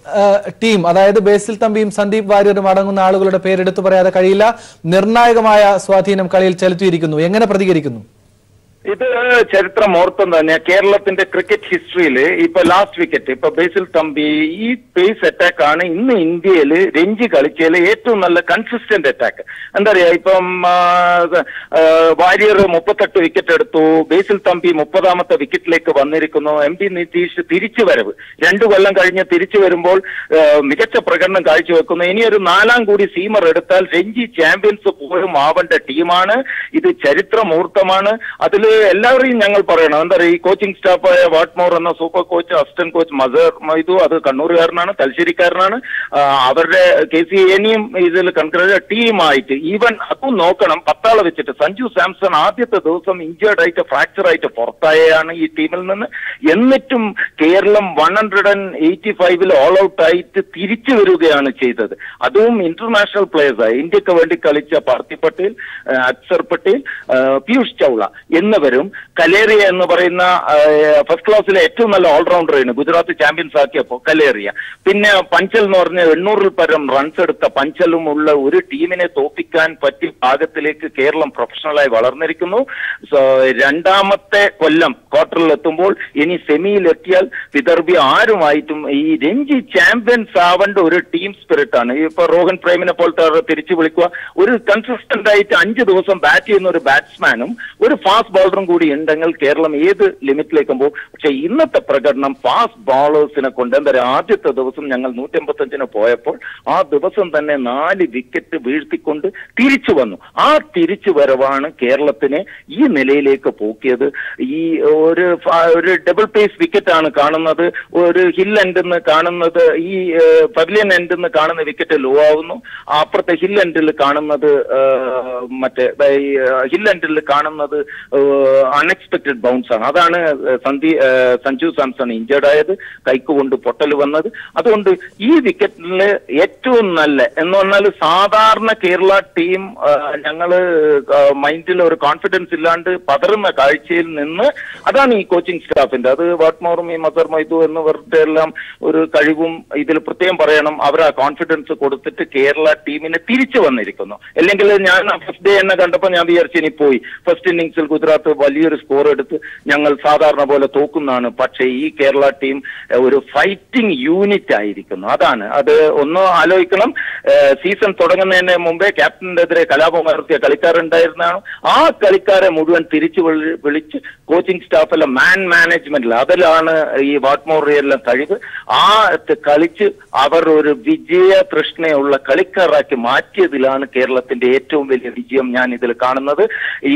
ടീം, അതായത് ബേസിൽ തമ്പിയും സന്ദീപ് വാര്യരും അടങ്ങുന്ന ആളുകളുടെ പേരെടുത്തു പറയാതെ കഴിയില്ല. നിർണായകമായ സ്വാധീനം കളിയിൽ ചെലുത്തിയിരിക്കുന്നു. എങ്ങനെ പ്രതികരിക്കുന്നു? ഇത് ചരിത്രം ഓർത്തം തന്നെ കേരളത്തിന്റെ ക്രിക്കറ്റ് ഹിസ്റ്ററിയിൽ ഇപ്പൊ ലാസ്റ്റ് വിക്കറ്റ് ഇപ്പൊ ബേസിൽ തമ്പി ഈ പേസ് അറ്റാക്ക് ആണ് ഇന്ന് ഇന്ത്യയിൽ രഞ്ജി കളിച്ചതിൽ ഏറ്റവും നല്ല കൺസിസ്റ്റന്റ് അറ്റാക്ക്. എന്താ പറയാ, ഇപ്പം വാര്യർ 38 വിക്കറ്റ് എടുത്തു, ബേസിൽ തമ്പി 30ാമത്തെ വിക്കറ്റിലേക്ക് വന്നിരിക്കുന്നു. MD നിതീഷ് തിരിച്ചു വരവ് 2 കൊല്ലം കഴിഞ്ഞ് തിരിച്ചു വരുമ്പോൾ മികച്ച പ്രകടനം കാഴ്ചവെക്കുന്നു. ഇനിയൊരു 4ാം കൂടി സീമർ എടുത്താൽ രഞ്ജി ചാമ്പ്യൻസ് പോലും ആവേണ്ട ടീമാണ്. ഇത് ചരിത്രമുഹൂർത്തമാണ്. അതിൽ എല്ലാവരെയും ഞങ്ങൾ പറയണം. എന്താ പറയുക, ഈ കോച്ചിങ് സ്റ്റാഫായ വാട്ട്മോർ എന്ന super coach, assistant coach Mazhar Maidu, അത് കണ്ണൂരുകാരനാണ്, തലശ്ശേരിക്കാരനാണ്. അവരുടെ KCAനെയും ഇതിൽ കൺക്രീറ്റ് ടീമായിട്ട് ഈവൻ അതും നോക്കണം. 10 ആളെ വെച്ചിട്ട് സഞ്ജു സാംസൺ ആദ്യത്തെ ദിവസം ഇഞ്ചേർഡ് ആയിട്ട് ഫ്രാക്ചർ ആയിട്ട് പുറത്തായാണ് ഈ ടീമിൽ നിന്ന്. എന്നിട്ടും കേരളം 185 ഓൾ ഔട്ട് ആയിട്ട് തിരിച്ചു വരികയാണ് ചെയ്തത്. അതും ഇന്റർനാഷണൽ പ്ലേയേഴ്സായി ഇന്ത്യക്ക് വേണ്ടി കളിച്ച പാർത്ഥി പട്ടേൽ, അക്സർ പട്ടേൽ, പീയൂഷ് ചൗള എന്നിവരും കലേറിയ എന്ന് പറയുന്ന ഫസ്റ്റ് ക്ലാസ്സിലെ ഏറ്റവും നല്ല ഓൾറൗണ്ടറാണ് ഗുജറാത്ത് ചാമ്പ്യൻസ് ആക്കിയപ്പോൾ കലേറിയ. പിന്നെ പഞ്ചൽ എന്ന് പറഞ്ഞ 800-ൽ പരം റൺസ് എടുത്ത പഞ്ചലുമുള്ള ഒരു ടീമിനെ തോപ്പിക്കാൻ പറ്റിയ ഭാഗത്തിലേക്ക് കേരളം പ്രൊഫഷണലായി വളർന്നിരിക്കുന്നു. 2ാമത്തെ കൊല്ലം ക്വാർട്ടറിൽ എത്തുമ്പോൾ ഇനി സെമിയിൽ എത്തിയാൽ വിദർഭി ആരുമായിട്ടും ഈ രഞ്ജി ചാമ്പ്യൻസ് ആവേണ്ട ഒരു ടീം സ്പിരിറ്റ് ആണ്. ഇപ്പൊ രോഹൻ പ്രേമിനെ പോലത്തെ തിരിച്ചു വിളിക്കുക, ഒരു കൺസിസ്റ്റന്റ് ആയിട്ട് 5 ദിവസം ബാറ്റ് ചെയ്യുന്ന ഒരു ബാറ്റ്സ്മാനും ഒരു ഫാസ്റ്റ് ബോളറും കൂടി ഉണ്ടെങ്കിൽ കേരളം ഏത് ലിമിറ്റിലേക്കും പോകും. പക്ഷെ ഇന്നത്തെ പ്രകടനം ഫാസ്റ്റ് ബോളേഴ്സിനെ കൊണ്ട് എന്താ പറയുക, ആദ്യത്തെ ദിവസം ഞങ്ങൾ 185-ന് പോയപ്പോൾ ആ ദിവസം തന്നെ 4 വിക്കറ്റ് വീഴ്ത്തിക്കൊണ്ട് തിരിച്ചു വന്നു. ആ തിരിച്ചു വരവാണ് കേരളത്തിനെ ഈ നിലയിലേക്ക് പോക്കിയത്. ഈ ഒരു ഡബിൾ പേസ് വിക്കറ്റ് ആണ് കാണുന്നത്. ഒരു ഹിൽ എൻഡിൽ നിന്ന് കാണുന്നത്, ഈ പവലിയൻ എൻഡിൽ നിന്ന് കാണുന്ന വിക്കറ്റ് ലോ ആവുന്നു. അപ്പുറത്തെ ഹിൽ എൻഡിൽ കാണുന്നത് ഹിൽ എൻഡിൽ കാണുന്നത് അൺഎക്സ്പെക്ടഡ് ബൗൺസ് ആണ്. അതാണ് സഞ്ജു സാംസൺ ഇഞ്ചേർഡ് ആയത്, കൈക്കുകൊണ്ട് പൊട്ടൽ വന്നത്. അതുകൊണ്ട് ഈ വിക്കറ്റില് ഏറ്റവും നല്ല എന്ന് പറഞ്ഞാൽ സാധാരണ കേരള ടീം ഞങ്ങള് മൈൻഡിൽ ഒരു കോൺഫിഡൻസ് ഇല്ലാണ്ട് പതറുന്ന കാഴ്ചയിൽ നിന്ന് അതാണ് ഈ കോച്ചിങ് സ്റ്റാഫിന്റെ, അത് വാട്ട്മോറും ഈ മസർ മൈദു എന്നിവരുടെ എല്ലാം ഒരു കഴിവും ഇതിൽ പ്രത്യേകം പറയണം. അവർ ആ കോൺഫിഡൻസ് കൊടുത്തിട്ട് കേരള ടീമിനെ തിരിച്ചു വന്നിരിക്കുന്നു. അല്ലെങ്കിൽ ഞാൻ ഫസ്റ്റ് ഡേ എന്നെ കണ്ടപ്പോൾ ഞാൻ വിചാരിച്ചു ഇനി പോയി, ഫസ്റ്റ് ഇന്നിംഗ്സിൽ ഗുജറാത്ത് വലിയൊരു സ്കോർ എടുത്ത് ഞങ്ങൾ സാധാരണ പോലെ തോക്കുന്നതാണ്. പക്ഷേ ഈ കേരള ടീം ഒരു ഫൈറ്റിംഗ് യൂണിറ്റ് ആയിരിക്കുന്നു. അതാണ് അത് ഒന്ന് ആലോചിക്കണം. സീസൺ തുടങ്ങുന്നതിന് മുമ്പേ ക്യാപ്റ്റന്റെ എതിരെ കലാപം നടത്തിയ കളിക്കാരുണ്ടായിരുന്നതാണ്. ആ കളിക്കാരെ മുഴുവൻ തിരിച്ചു വിളിച്ച് കോച്ചിങ് സ്റ്റാഫല്ല മാനേജ്മെന്റിൽ അതിലാണ് ഈ വാട്ട്മോറിയെല്ലാം കഴിവ്. ആ കളിച്ച് അവർ ഒരു വിജയ തൃഷ്ണയുള്ള കളിക്കാരാക്കി മാറ്റിയതിലാണ് കേരളത്തിന്റെ ഏറ്റവും വലിയ വിജയം ഞാൻ ഇതിൽ കാണുന്നത്.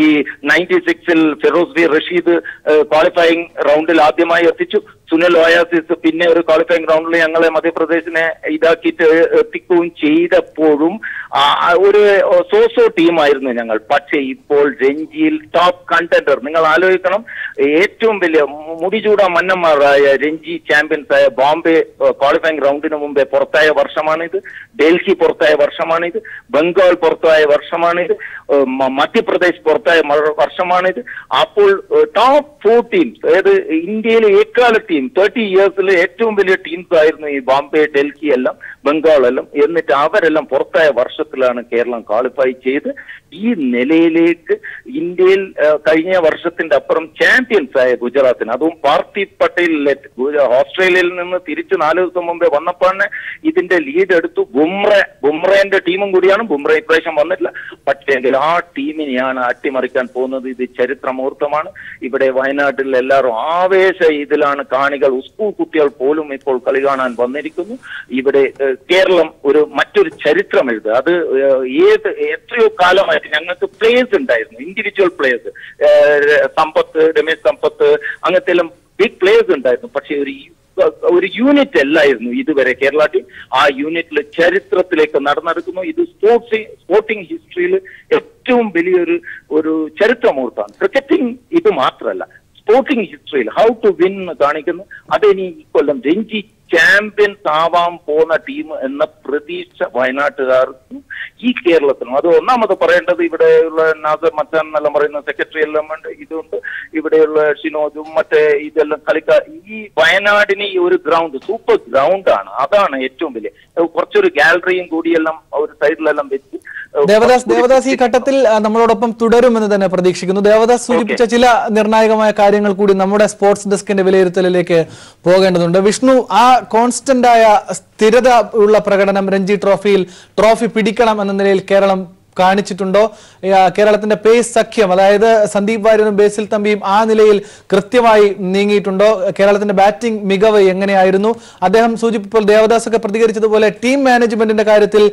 ഈ 96-ൽ ഫിറോസ് ബി റഷീദ് ക്വാളിഫയിങ് റൗണ്ടിൽ ആദ്യമായി എത്തിച്ചു. സുനിൽ ഒയാസിസ് പിന്നെ ഒരു ക്വാളിഫയിങ് റൗണ്ടിൽ ഞങ്ങളെ മധ്യപ്രദേശിനെ ഇതാക്കിയിട്ട് എത്തിക്കുകയും ചെയ്തപ്പോഴും ഒരു സോസോ ടീമായിരുന്നു ഞങ്ങൾ. പക്ഷേ ഇപ്പോൾ രഞ്ജിയിൽ ടോപ്പ് കണ്ടന്റർ, നിങ്ങൾ ആലോചിക്കണം, ഏറ്റവും വലിയ മുടിചൂട മന്നന്മാരായ രഞ്ജി ചാമ്പ്യൻസ് ആയ ബോംബെ ക്വാളിഫയിങ് റൗണ്ടിന് മുമ്പേ പുറത്തായ വർഷമാണിത്, ഡൽഹി പുറത്തായ വർഷമാണിത്, ബംഗാൾ പുറത്തായ വർഷമാണിത്, മധ്യപ്രദേശ് പുറത്തായ വർഷമാണിത്. അപ്പോൾ ടോപ്പ് 4 ടീംസ്, അതായത് ഇന്ത്യയിലെ ഏക്കാല ടീം 30 ഇയേഴ്സിലെ ഏറ്റവും വലിയ ടീംസ് ആയിരുന്നു ഈ ബോംബെ, ഡൽഹി എല്ലാം, ബംഗാളെല്ലാം. എന്നിട്ട് അവരെല്ലാം പുറത്തായ വർഷത്തിലാണ് കേരളം ക്വാളിഫൈ ചെയ്ത് ഈ നിലയിലേക്ക് ഇന്ത്യയിൽ കഴിഞ്ഞ വർഷത്തിന്റെ അപ്പുറം ചാമ്പ്യൻസ് ആയ ഗുജറാത്തിന്, അതും പാർത്ഥിവ് പട്ടേൽ ഓസ്ട്രേലിയയിൽ നിന്ന് തിരിച്ച് 4 ദിവസം മുമ്പേ വന്നപ്പോഴാണ് ഇതിന്റെ ലീഡ് എടുത്തു. ബുംറയുടെ ടീമും കൂടിയാണ്. ബുംറ ഇപ്രാവശ്യം വന്നിട്ടില്ല. പക്ഷേങ്കിൽ ആ ടീമിനെയാണ് അട്ടിമറിക്കാൻ പോകുന്നത്. ഇത് ചരിത്രമുഹൂർത്തമാണ്. ഇവിടെ വയനാട്ടിൽ എല്ലാവരും ആവേശ ഇതിലാണ് കാണികൾ. സ്കൂൾ കുട്ടികൾ പോലും ഇപ്പോൾ കളി കാണാൻ വന്നിരിക്കുന്നു. ഇവിടെ കേരളം മറ്റൊരു ചരിത്രം എഴുതുക. അത് എത്രയോ കാലമായിട്ട് ഞങ്ങൾക്ക് പ്ലേയേഴ്സ് ഉണ്ടായിരുന്നു, ഇൻഡിവിജ്വൽ പ്ലേയേഴ്സ്, രമേശ് സമ്പത്ത്, അങ്ങനത്തെ എല്ലാം ബിഗ് പ്ലേയേഴ്സ് ഉണ്ടായിരുന്നു. പക്ഷെ ഒരു യൂണിറ്റ് അല്ലായിരുന്നു ഇതുവരെ കേരള ടീം. ആ യൂണിറ്റിൽ ചരിത്രത്തിലേക്ക് നടന്നെടുക്കുന്നു. ഇത് സ്പോർട്ടിംഗ് ഹിസ്റ്ററിയിൽ ഏറ്റവും വലിയൊരു ചരിത്രമുഹൂർത്തമാണ്. ക്രിക്കറ്റിംഗ് ഇത് മാത്രമല്ല, സ്പോർട്ടിംഗ് ഹിസ്റ്ററിയിൽ ഹൗ ടു വിൻ കാണിക്കുന്നു. അതിനി ഈ കൊല്ലം രഞ്ജി ചാമ്പ്യൻസ് ആവാൻ പോകുന്ന ടീം എന്ന പ്രതീക്ഷ വയനാട്ടുകാർക്കും ഈ കേരളത്തിനും. അത് ഒന്നാമത് പറയേണ്ടത് ഇവിടെയുള്ള നാസർ മച്ചാൻ എന്നെല്ലാം പറയുന്ന സെക്രട്ടറി എല്ലാം ഉണ്ട്, ഇതുണ്ട്, ഇവിടെയുള്ള ഷിനോജും മറ്റേ ഇതെല്ലാം കളിക്കാർ. ഈ വയനാടിന് ഈ ഒരു ഗ്രൗണ്ട് സൂപ്പർ ഗ്രൗണ്ടാണ്. അതാണ് ഏറ്റവും വലിയ. കുറച്ചൊരു ഗാലറിയും കൂടിയെല്ലാം ഒരു സൈഡിലെല്ലാം വെച്ച് ദേവദാസ് ഈ ഘട്ടത്തിൽ നമ്മളോടൊപ്പം തുടരുമെന്ന് തന്നെ പ്രതീക്ഷിക്കുന്നു. ദേവദാസ് സൂചിപ്പിച്ച ചില നിർണായകമായ കാര്യങ്ങൾ കൂടി നമ്മുടെ സ്പോർട്സ് ഡെസ്കിന്റെ വിലയിരുത്തലിലേക്ക് പോകേണ്ടതുണ്ട്. വിഷ്ണു, ആ കോൺസ്റ്റന്റ് ആയ സ്ഥിരത ഉള്ള പ്രകടനം രഞ്ജി ട്രോഫി പിടിക്കണം എന്ന നിലയിൽ കേരളം കാണിച്ചിട്ടുണ്ടോ? കേരളത്തിന്റെ പേസ് സഖ്യം, അതായത് സന്ദീപ് വാര്യരും ബേസിൽ തമ്പിയും ആ നിലയിൽ കൃത്യമായി നീങ്ങിയിട്ടുണ്ടോ? കേരളത്തിന്റെ ബാറ്റിംഗ് മികവ് എങ്ങനെയായിരുന്നു? അദ്ദേഹം സൂചിപ്പിച്ചപ്പോൾ ദേവദാസ് ഒക്കെ പ്രതികരിച്ചതുപോലെ ടീം മാനേജ്മെന്റിന്റെ കാര്യത്തിൽ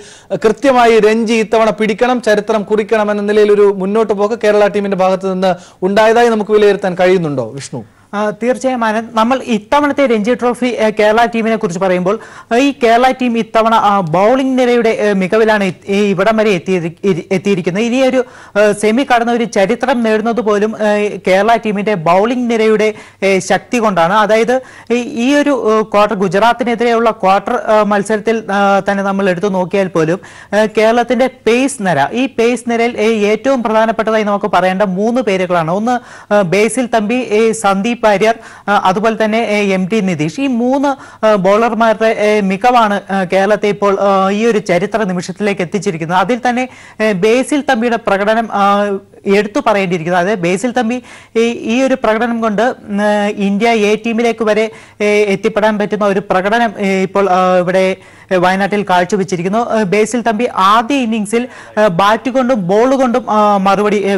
കൃത്യമായി രഞ്ജി ഇത്തവണ പിടിക്കണം, ചരിത്രം കുറിക്കണം എന്ന നിലയിൽ ഒരു മുന്നോട്ട് പോക്ക് കേരള ടീമിന്റെ ഭാഗത്ത് നിന്ന് ഉണ്ടായതായി നമുക്ക് വിലയിരുത്താൻ കഴിയുന്നുണ്ടോ വിഷ്ണു? തീർച്ചയായും ആനന്ദ്, നമ്മൾ ഇത്തവണത്തെ രഞ്ജി ട്രോഫി കേരള ടീമിനെ കുറിച്ച് പറയുമ്പോൾ ഈ കേരള ടീം ഇത്തവണ ബൗളിംഗ് നിരയുടെ മികവിലാണ് ഇവിടം വരെ എത്തിയിരിക്കുന്നത്. ഇനിയൊരു സെമി കടന്ന ഒരു ചരിത്രം നേടുന്നത് പോലും കേരള ടീമിന്റെ ബൗളിംഗ് നിരയുടെ ശക്തി കൊണ്ടാണ്. അതായത് ഈ ഒരു ക്വാർട്ടർ, ഗുജറാത്തിനെതിരെയുള്ള ക്വാർട്ടർ മത്സരത്തിൽ തന്നെ നമ്മൾ എടുത്തു നോക്കിയാൽ പോലും കേരളത്തിന്റെ പേസ് നിര, ഈ പേസ് നിരയിൽ ഏറ്റവും പ്രധാനപ്പെട്ടതായി നമുക്ക് പറയേണ്ട 3 പേരുകളാണ്. ഒന്ന് ബേസിൽ തമ്പി, സന്ദീപ് വാര്യർ, അതുപോലെ തന്നെ MT നിതീഷ്. ഈ 3 ബോളർമാരുടെ മികവാണ് കേരളത്തെ ഇപ്പോൾ ഈ ഒരു ചരിത്ര നിമിഷത്തിലേക്ക് എത്തിച്ചിരിക്കുന്നത്. അതിൽ തന്നെ ബേസിൽ തമ്പിയുടെ പ്രകടനം എടുത്തു പറയേണ്ടിയിരിക്കുന്നത്. അതായത് ബേസിൽ തമ്പി ഈ ഒരു പ്രകടനം കൊണ്ട് ഇന്ത്യ A ടീമിലേക്ക് വരെ എത്തിപ്പെടാൻ പറ്റുന്ന ഒരു പ്രകടനം ഇപ്പോൾ ഇവിടെ വയനാട്ടിൽ കാഴ്ചവെച്ചിരിക്കുന്നു. ബേസിൽ തമ്പി ആദ്യ ഇന്നിംഗ്സിൽ ബാറ്റ് കൊണ്ടും ബോൾ കൊണ്ടും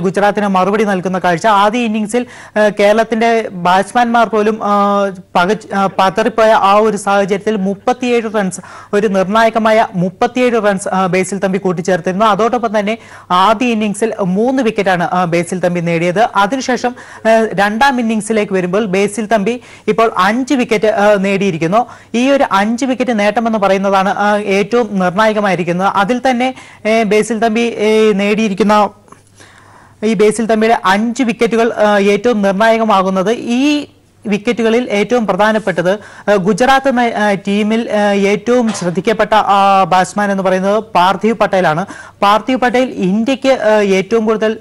ഗുജറാത്തിന് മറുപടി നൽകുന്ന കാഴ്ച. ആദ്യ ഇന്നിംഗ്സിൽ കേരളത്തിന്റെ ബാറ്റ്സ്മാൻമാർ പോലും പതറിപ്പോയ ആ ഒരു സാഹചര്യത്തിൽ 37 റൺസ്, ഒരു നിർണായകമായ 37 റൺസ് ബേസിൽ തമ്പി കൂട്ടിച്ചേർത്തിരുന്നു. അതോടൊപ്പം തന്നെ ആദ്യ ഇന്നിംഗ്സിൽ 3 വിക്കറ്റാണ് ബേസിൽ തമ്പി നേടിയത്. അതിനുശേഷം രണ്ടാം ഇന്നിംഗ്സിലേക്ക് വരുമ്പോൾ ബേസിൽ തമ്പി ഇപ്പോൾ 5 വിക്കറ്റ് നേടിയിരിക്കുന്നു. ഈ ഒരു 5 വിക്കറ്റ് നേട്ടമെന്ന് പറയുന്നതാണ് ഏറ്റവും നിർണായകമായിരിക്കുന്നത്. അതിൽ തന്നെ ബേസിൽ തമ്പി നേടിയിരിക്കുന്ന ഈ ബേസിൽ തമ്പിയുടെ 5 വിക്കറ്റുകൾ ഏറ്റവും നിർണായകമാകുന്നത്. ഈ വിക്കറ്റുകളിൽ ഏറ്റവും പ്രധാനപ്പെട്ടത് ഗുജറാത്ത് ടീമിൽ ഏറ്റവും ശ്രദ്ധിക്കപ്പെട്ട ബാറ്റ്സ്മാൻ എന്ന് പറയുന്നത് പാർത്ഥിവ് പട്ടേലാണ്. പാർത്ഥിവ് പട്ടേൽ ഇന്ത്യക്ക് ഏറ്റവും കൂടുതൽ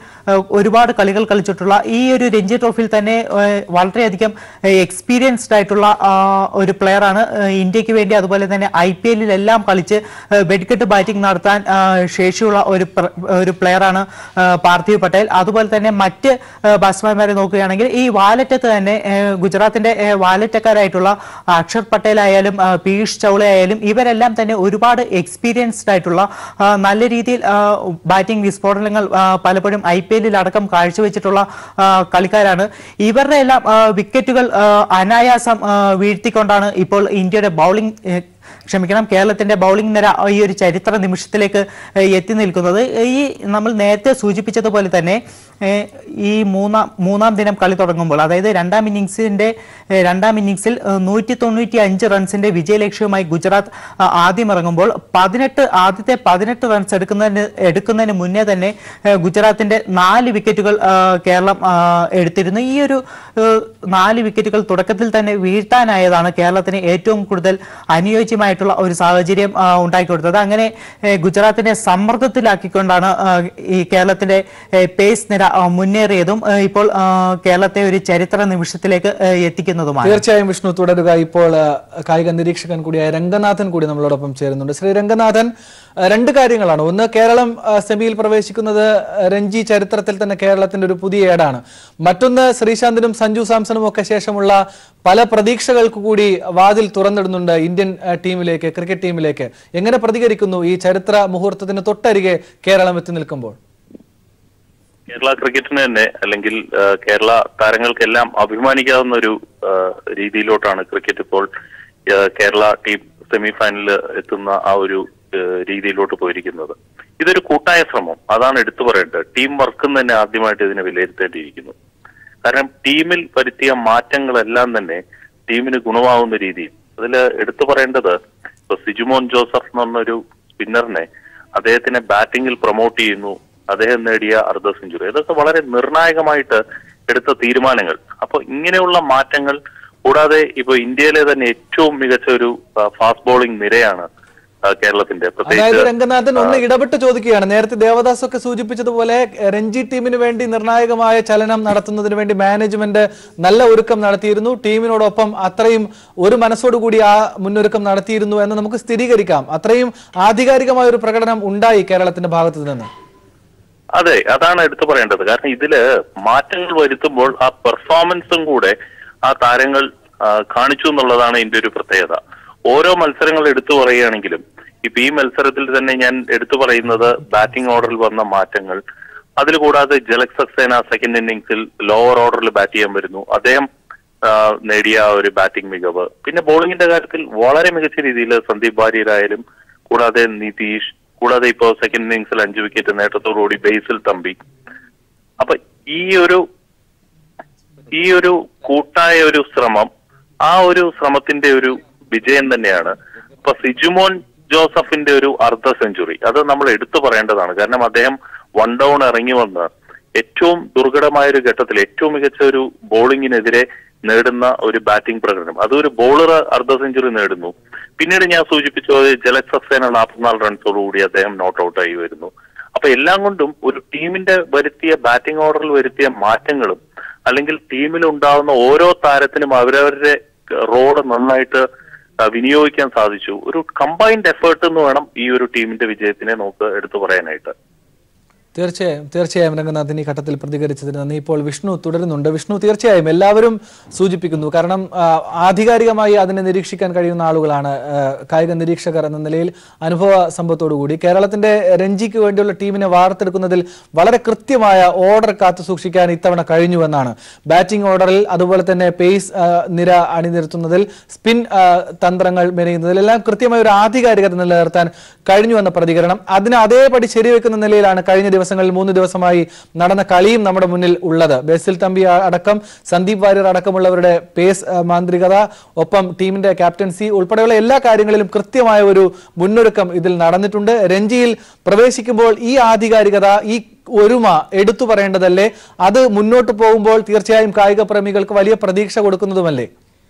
ഒരുപാട് കളികൾ കളിച്ചിട്ടുള്ള, ഈ ഒരു രഞ്ജി ട്രോഫിയിൽ തന്നെ വളരെയധികം എക്സ്പീരിയൻസ്ഡ് ആയിട്ടുള്ള ഒരു പ്ലെയറാണ്. ഇന്ത്യക്ക് വേണ്ടി അതുപോലെ തന്നെ IPL എല്ലാം കളിച്ച് വെടിക്കെട്ട് ബാറ്റിംഗ് നടത്താൻ ശേഷിയുള്ള ഒരു പ്ലെയറാണ് പാർത്ഥിവ് പട്ടേൽ. അതുപോലെ തന്നെ മറ്റ് ബാറ്റ്സ്മാൻമാരെ നോക്കുകയാണെങ്കിൽ ഈ വാലറ്റത്ത് തന്നെ ഗുജറാത്തിന്റെ വാലറ്റക്കാരായിട്ടുള്ള അക്ഷർ പട്ടേൽ ആയാലും പീയൂഷ് ചൗള ആയാലും ഇവരെല്ലാം തന്നെ ഒരുപാട് എക്സ്പീരിയൻസ്ഡ് ആയിട്ടുള്ള നല്ല രീതിയിൽ ബാറ്റിംഗ് വിസ്ഫോടനങ്ങൾ പലപ്പോഴും IPL അടക്കം കാഴ്ചവെച്ചിട്ടുള്ള കളിക്കാരാണ്. ഇവരുടെ എല്ലാം വിക്കറ്റുകൾ അനായാസം വീഴ്ത്തിക്കൊണ്ടാണ് ഇപ്പോൾ ഇന്ത്യയുടെ കേരളത്തിന്റെ ബൗളിംഗ് നിര ഈ ഒരു ചരിത്ര നിമിഷത്തിലേക്ക് എത്തി നിൽക്കുന്നത്. ഈ നമ്മൾ നേരത്തെ സൂചിപ്പിച്ചതുപോലെ തന്നെ ഈ മൂന്നാം ദിനം കളി തുടങ്ങുമ്പോൾ, അതായത് രണ്ടാം ഇന്നിംഗ്സിൽ 195 റൺസിന്റെ വിജയലക്ഷ്യവുമായി ഗുജറാത്ത് ആദ്യം ഇറങ്ങുമ്പോൾ ആദ്യത്തെ 18 റൺസ് എടുക്കുന്നതിന് മുന്നേ തന്നെ ഗുജറാത്തിന്റെ 4 വിക്കറ്റുകൾ കേരളം എടുത്തിരുന്നു. ഈ ഒരു 4 വിക്കറ്റുകൾ തുടക്കത്തിൽ തന്നെ വീഴ്ത്താനായതാണ് കേരളത്തിന് ഏറ്റവും കൂടുതൽ അനുയോജ്യമായിട്ടുള്ള ഒരു സാഹചര്യം ഉണ്ടാക്കിക്കൊടുത്തത്. അങ്ങനെ ഗുജറാത്തിനെ സമ്മർദ്ദത്തിലാക്കിക്കൊണ്ടാണ് ഈ കേരളത്തിന്റെ പേസ് നിര മുന്നേറിയതും ഇപ്പോൾ കേരളത്തെ ഒരു ചരിത്ര നിമിഷത്തിലേക്ക് എത്തിക്കുന്നതുമാണ്. തീർച്ചയായും വിഷ്ണു തുടരുക. ഇപ്പോൾ കായിക നിരീക്ഷകൻ കൂടിയായ രംഗനാഥൻ കൂടി നമ്മളോടൊപ്പം ചേരുന്നുണ്ട്. ശ്രീ രംഗനാഥൻ, രണ്ട് കാര്യങ്ങളാണ്. ഒന്ന്, കേരളം സെമിയിൽ പ്രവേശിക്കുന്നത് രഞ്ജി ചരിത്രത്തിൽ തന്നെ കേരളത്തിന്റെ ഒരു പുതിയ ഏടാണ്. മറ്റൊന്ന്, ശ്രീശാന്തിനും സഞ്ജു സാംസണും ഒക്കെ ശേഷമുള്ള പല പ്രതീക്ഷകൾക്ക് കൂടി വാതിൽ തുറന്നിടുന്നുണ്ട് ഇന്ത്യൻ ടീമിലേക്ക്, ക്രിക്കറ്റ് ടീമിലേക്ക്. എങ്ങനെ പ്രതികരിക്കുന്നു ഈ ചരിത്ര മുഹൂർത്തത്തിന് തൊട്ടരികെ കേരളം എത്തി നിൽക്കുമ്പോൾ? കേരള ക്രിക്കറ്റിന് തന്നെ അല്ലെങ്കിൽ കേരള താരങ്ങൾക്കെല്ലാം അഭിമാനിക്കാവുന്ന ഒരു രീതിയിലോട്ടാണ് ക്രിക്കറ്റ് ഇപ്പോൾ കേരള ടീം സെമി ഫൈനലിൽ എത്തുന്ന ആ ഒരു രീതിയിലോട്ട് പോയിരിക്കുന്നത്. ഇതൊരു കൂട്ടായ ശ്രമം, അതാണ് എടുത്തു പറയേണ്ടത്. ടീം വർക്കും തന്നെ ആദ്യമായിട്ട് ഇതിനെ വിലയിരുത്തേണ്ടിയിരിക്കുന്നു. കാരണം ടീമിൽ വരുത്തിയ മാറ്റങ്ങളെല്ലാം തന്നെ ടീമിന് ഗുണമാവുന്ന രീതിയിൽ. അതിൽ എടുത്തു പറയേണ്ടത് ഇപ്പൊ സിജുമോൻ ജോസഫ് എന്ന് പറഞ്ഞൊരു സ്പിന്നറിനെ അദ്ദേഹത്തിനെ ബാറ്റിംഗിൽ പ്രൊമോട്ട് ചെയ്യുന്നു, അദ്ദേഹം നേടിയ അർദ്ധ സെഞ്ചുറി. ഇതൊക്കെ വളരെ നിർണായകമായിട്ട് എടുത്ത തീരുമാനങ്ങൾ. അപ്പൊ ഇങ്ങനെയുള്ള മാറ്റങ്ങൾ കൂടാതെ ഇപ്പൊ ഇന്ത്യയിലെ തന്നെ ഏറ്റവും മികച്ച ഒരു ഫാസ്റ്റ് ബോളിംഗ് നിരയാണ് കേരളത്തിന്റെ. അതായത് രംഗനാഥൻ ഒന്ന് ഇടപെട്ട് ചോദിക്കുകയാണ്, നേരത്തെ ദേവദാസ് ഒക്കെ സൂചിപ്പിച്ചതുപോലെ രഞ്ജി ടീമിന് വേണ്ടി നിർണായകമായ ചലനം നടത്തുന്നതിന് വേണ്ടി മാനേജ്മെന്റ് നല്ല ഒരുക്കം നടത്തിയിരുന്നു, ടീമിനോടൊപ്പം അത്രയും ഒരു മനസ്സോടുകൂടി ആ മുന്നൊരുക്കം നടത്തിയിരുന്നു എന്ന് നമുക്ക് സ്ഥിരീകരിക്കാം. അത്രയും ആധികാരികമായ ഒരു പ്രകടനം ഉണ്ടായി കേരളത്തിന്റെ ഭാഗത്തു നിന്ന്. അതെ, അതാണ് എടുത്തു പറയേണ്ടത്. കാരണം ഇതില് മാറ്റങ്ങൾ വരുത്തുമ്പോൾ ആ പെർഫോമൻസും കൂടെ ആ താരങ്ങൾ കാണിച്ചു എന്നുള്ളതാണ് ഇതിന്റെ ഒരു പ്രത്യേകത. ഓരോ മത്സരങ്ങൾ എടുത്തു പറയുകയാണെങ്കിലും ഇപ്പൊ ഈ മത്സരത്തിൽ തന്നെ ഞാൻ എടുത്തു പറയുന്നത് ബാറ്റിംഗ് ഓർഡറിൽ വന്ന മാറ്റങ്ങൾ. അതിൽ കൂടാതെ ജലക് സക്സേന സെക്കൻഡ് ഇന്നിംഗ്സിൽ ലോവർ ഓർഡറിൽ ബാറ്റ് ചെയ്യാൻ വരുന്നു, അദ്ദേഹം നേടിയ ഒരു ബാറ്റിംഗ് മികവ്. പിന്നെ ബോളിംഗിന്റെ കാര്യത്തിൽ വളരെ മികച്ച രീതിയിൽ സന്ദീപ് വാര്യരായാലും കൂടാതെ നിതീഷ്, കൂടാതെ ഇപ്പോ സെക്കൻഡ് ഇന്നിംഗ്സിൽ 5 വിക്കറ്റ് നേട്ടത്തോടുകൂടി ബേസിൽ തമ്പി. അപ്പൊ ഈ ഒരു കൂട്ടായ ഒരു ശ്രമം, ആ ഒരു ശ്രമത്തിന്റെ ഒരു വിജയം തന്നെയാണ് ഇപ്പൊ സിജുമോൻ ജോസഫിന്റെ ഒരു അർദ്ധ സെഞ്ചുറി. അത് നമ്മൾ എടുത്തു പറയേണ്ടതാണ്. കാരണം അദ്ദേഹം വൺ ഡൗൺ ഇറങ്ങി വന്ന് ഏറ്റവും ദുർഘടമായ ഒരു ഘട്ടത്തിൽ ഏറ്റവും മികച്ച ഒരു ബോളിങ്ങിനെതിരെ നേടുന്ന ഒരു ബാറ്റിംഗ് പ്രകടനം, അതൊരു ബോളർ അർദ്ധ സെഞ്ചുറി നേടുന്നു. പിന്നീട് ഞാൻ സൂചിപ്പിച്ചത് ജലക് സക്സേന 44 റൺസോടുകൂടി അദ്ദേഹം നോട്ട് ഔട്ടായി വരുന്നു. അപ്പൊ എല്ലാം കൊണ്ടും ഒരു ടീമിന്റെ വരുത്തിയ ബാറ്റിംഗ് ഓർഡറിൽ വരുത്തിയ മാറ്റങ്ങളും അല്ലെങ്കിൽ ടീമിൽ ഉണ്ടാവുന്ന ഓരോ താരത്തിനും അവരവരുടെ റോള് നന്നായിട്ട് വിനിയോഗിക്കാൻ സാധിച്ചു. ഒരു കമ്പൈൻഡ് എഫേർട്ട് എന്ന് വേണം ഈ ഒരു ടീമിന്റെ വിജയത്തിനെ നമുക്ക് എടുത്തു പറയാനായിട്ട്. തീർച്ചയായും രംഗനാഥൻ ഈ ഘട്ടത്തിൽ പ്രതികരിച്ചതിന് നന്ദി. ഇപ്പോൾ വിഷ്ണു തുടരുന്നുണ്ട്. വിഷ്ണു, തീർച്ചയായും എല്ലാവരും സൂചിപ്പിക്കുന്നു, കാരണം ആധികാരികമായി അതിനെ നിരീക്ഷിക്കാൻ കഴിയുന്ന ആളുകളാണ് കായിക നിരീക്ഷകർ എന്ന നിലയിൽ അനുഭവ സമ്പത്തോടുകൂടി. കേരളത്തിന്റെ രഞ്ജിക്ക് വേണ്ടിയുള്ള ടീമിനെ വാർത്തെടുക്കുന്നതിൽ വളരെ കൃത്യമായ ഓർഡർ കാത്തു സൂക്ഷിക്കാൻ ഇത്തവണ കഴിഞ്ഞുവെന്നാണ്. ബാറ്റിംഗ് ഓർഡറിൽ, അതുപോലെ തന്നെ പേസ് നിര അണിനിരത്തുന്നതിൽ, സ്പിൻ തന്ത്രങ്ങൾ മെനയുന്നതിൽ എല്ലാം കൃത്യമായ ഒരു ആധികാരികത നിലനിർത്താൻ കഴിഞ്ഞുവെന്ന പ്രതികരണം. അതിന് അതേപടി ശരിവെക്കുന്ന നിലയിലാണ് കഴിഞ്ഞ ദിവസങ്ങളിൽ 3 ദിവസമായി നടന്ന കളിയും നമ്മുടെ മുന്നിൽ ഉള്ളത്. ബേസിൽ തമ്പി അടക്കം സന്ദീപ് വാര്യർ അടക്കമുള്ളവരുടെ പേസ് മാന്ത്രികത, ഒപ്പം ടീമിന്റെ ക്യാപ്റ്റൻസി ഉൾപ്പെടെയുള്ള എല്ലാ കാര്യങ്ങളിലും കൃത്യമായ ഒരു മുന്നൊരുക്കം ഇതിൽ നടന്നിട്ടുണ്ട്. രഞ്ജിയിൽ പ്രവേശിക്കുമ്പോൾ ഈ ആധികാരികത, ഈ ഒരുമ എടുത്തു പറയേണ്ടതല്ലേ? അത് മുന്നോട്ട് പോകുമ്പോൾ തീർച്ചയായും കായിക പ്രേമികൾക്ക് വലിയ പ്രതീക്ഷ കൊടുക്കുന്നതുമല്ലേ?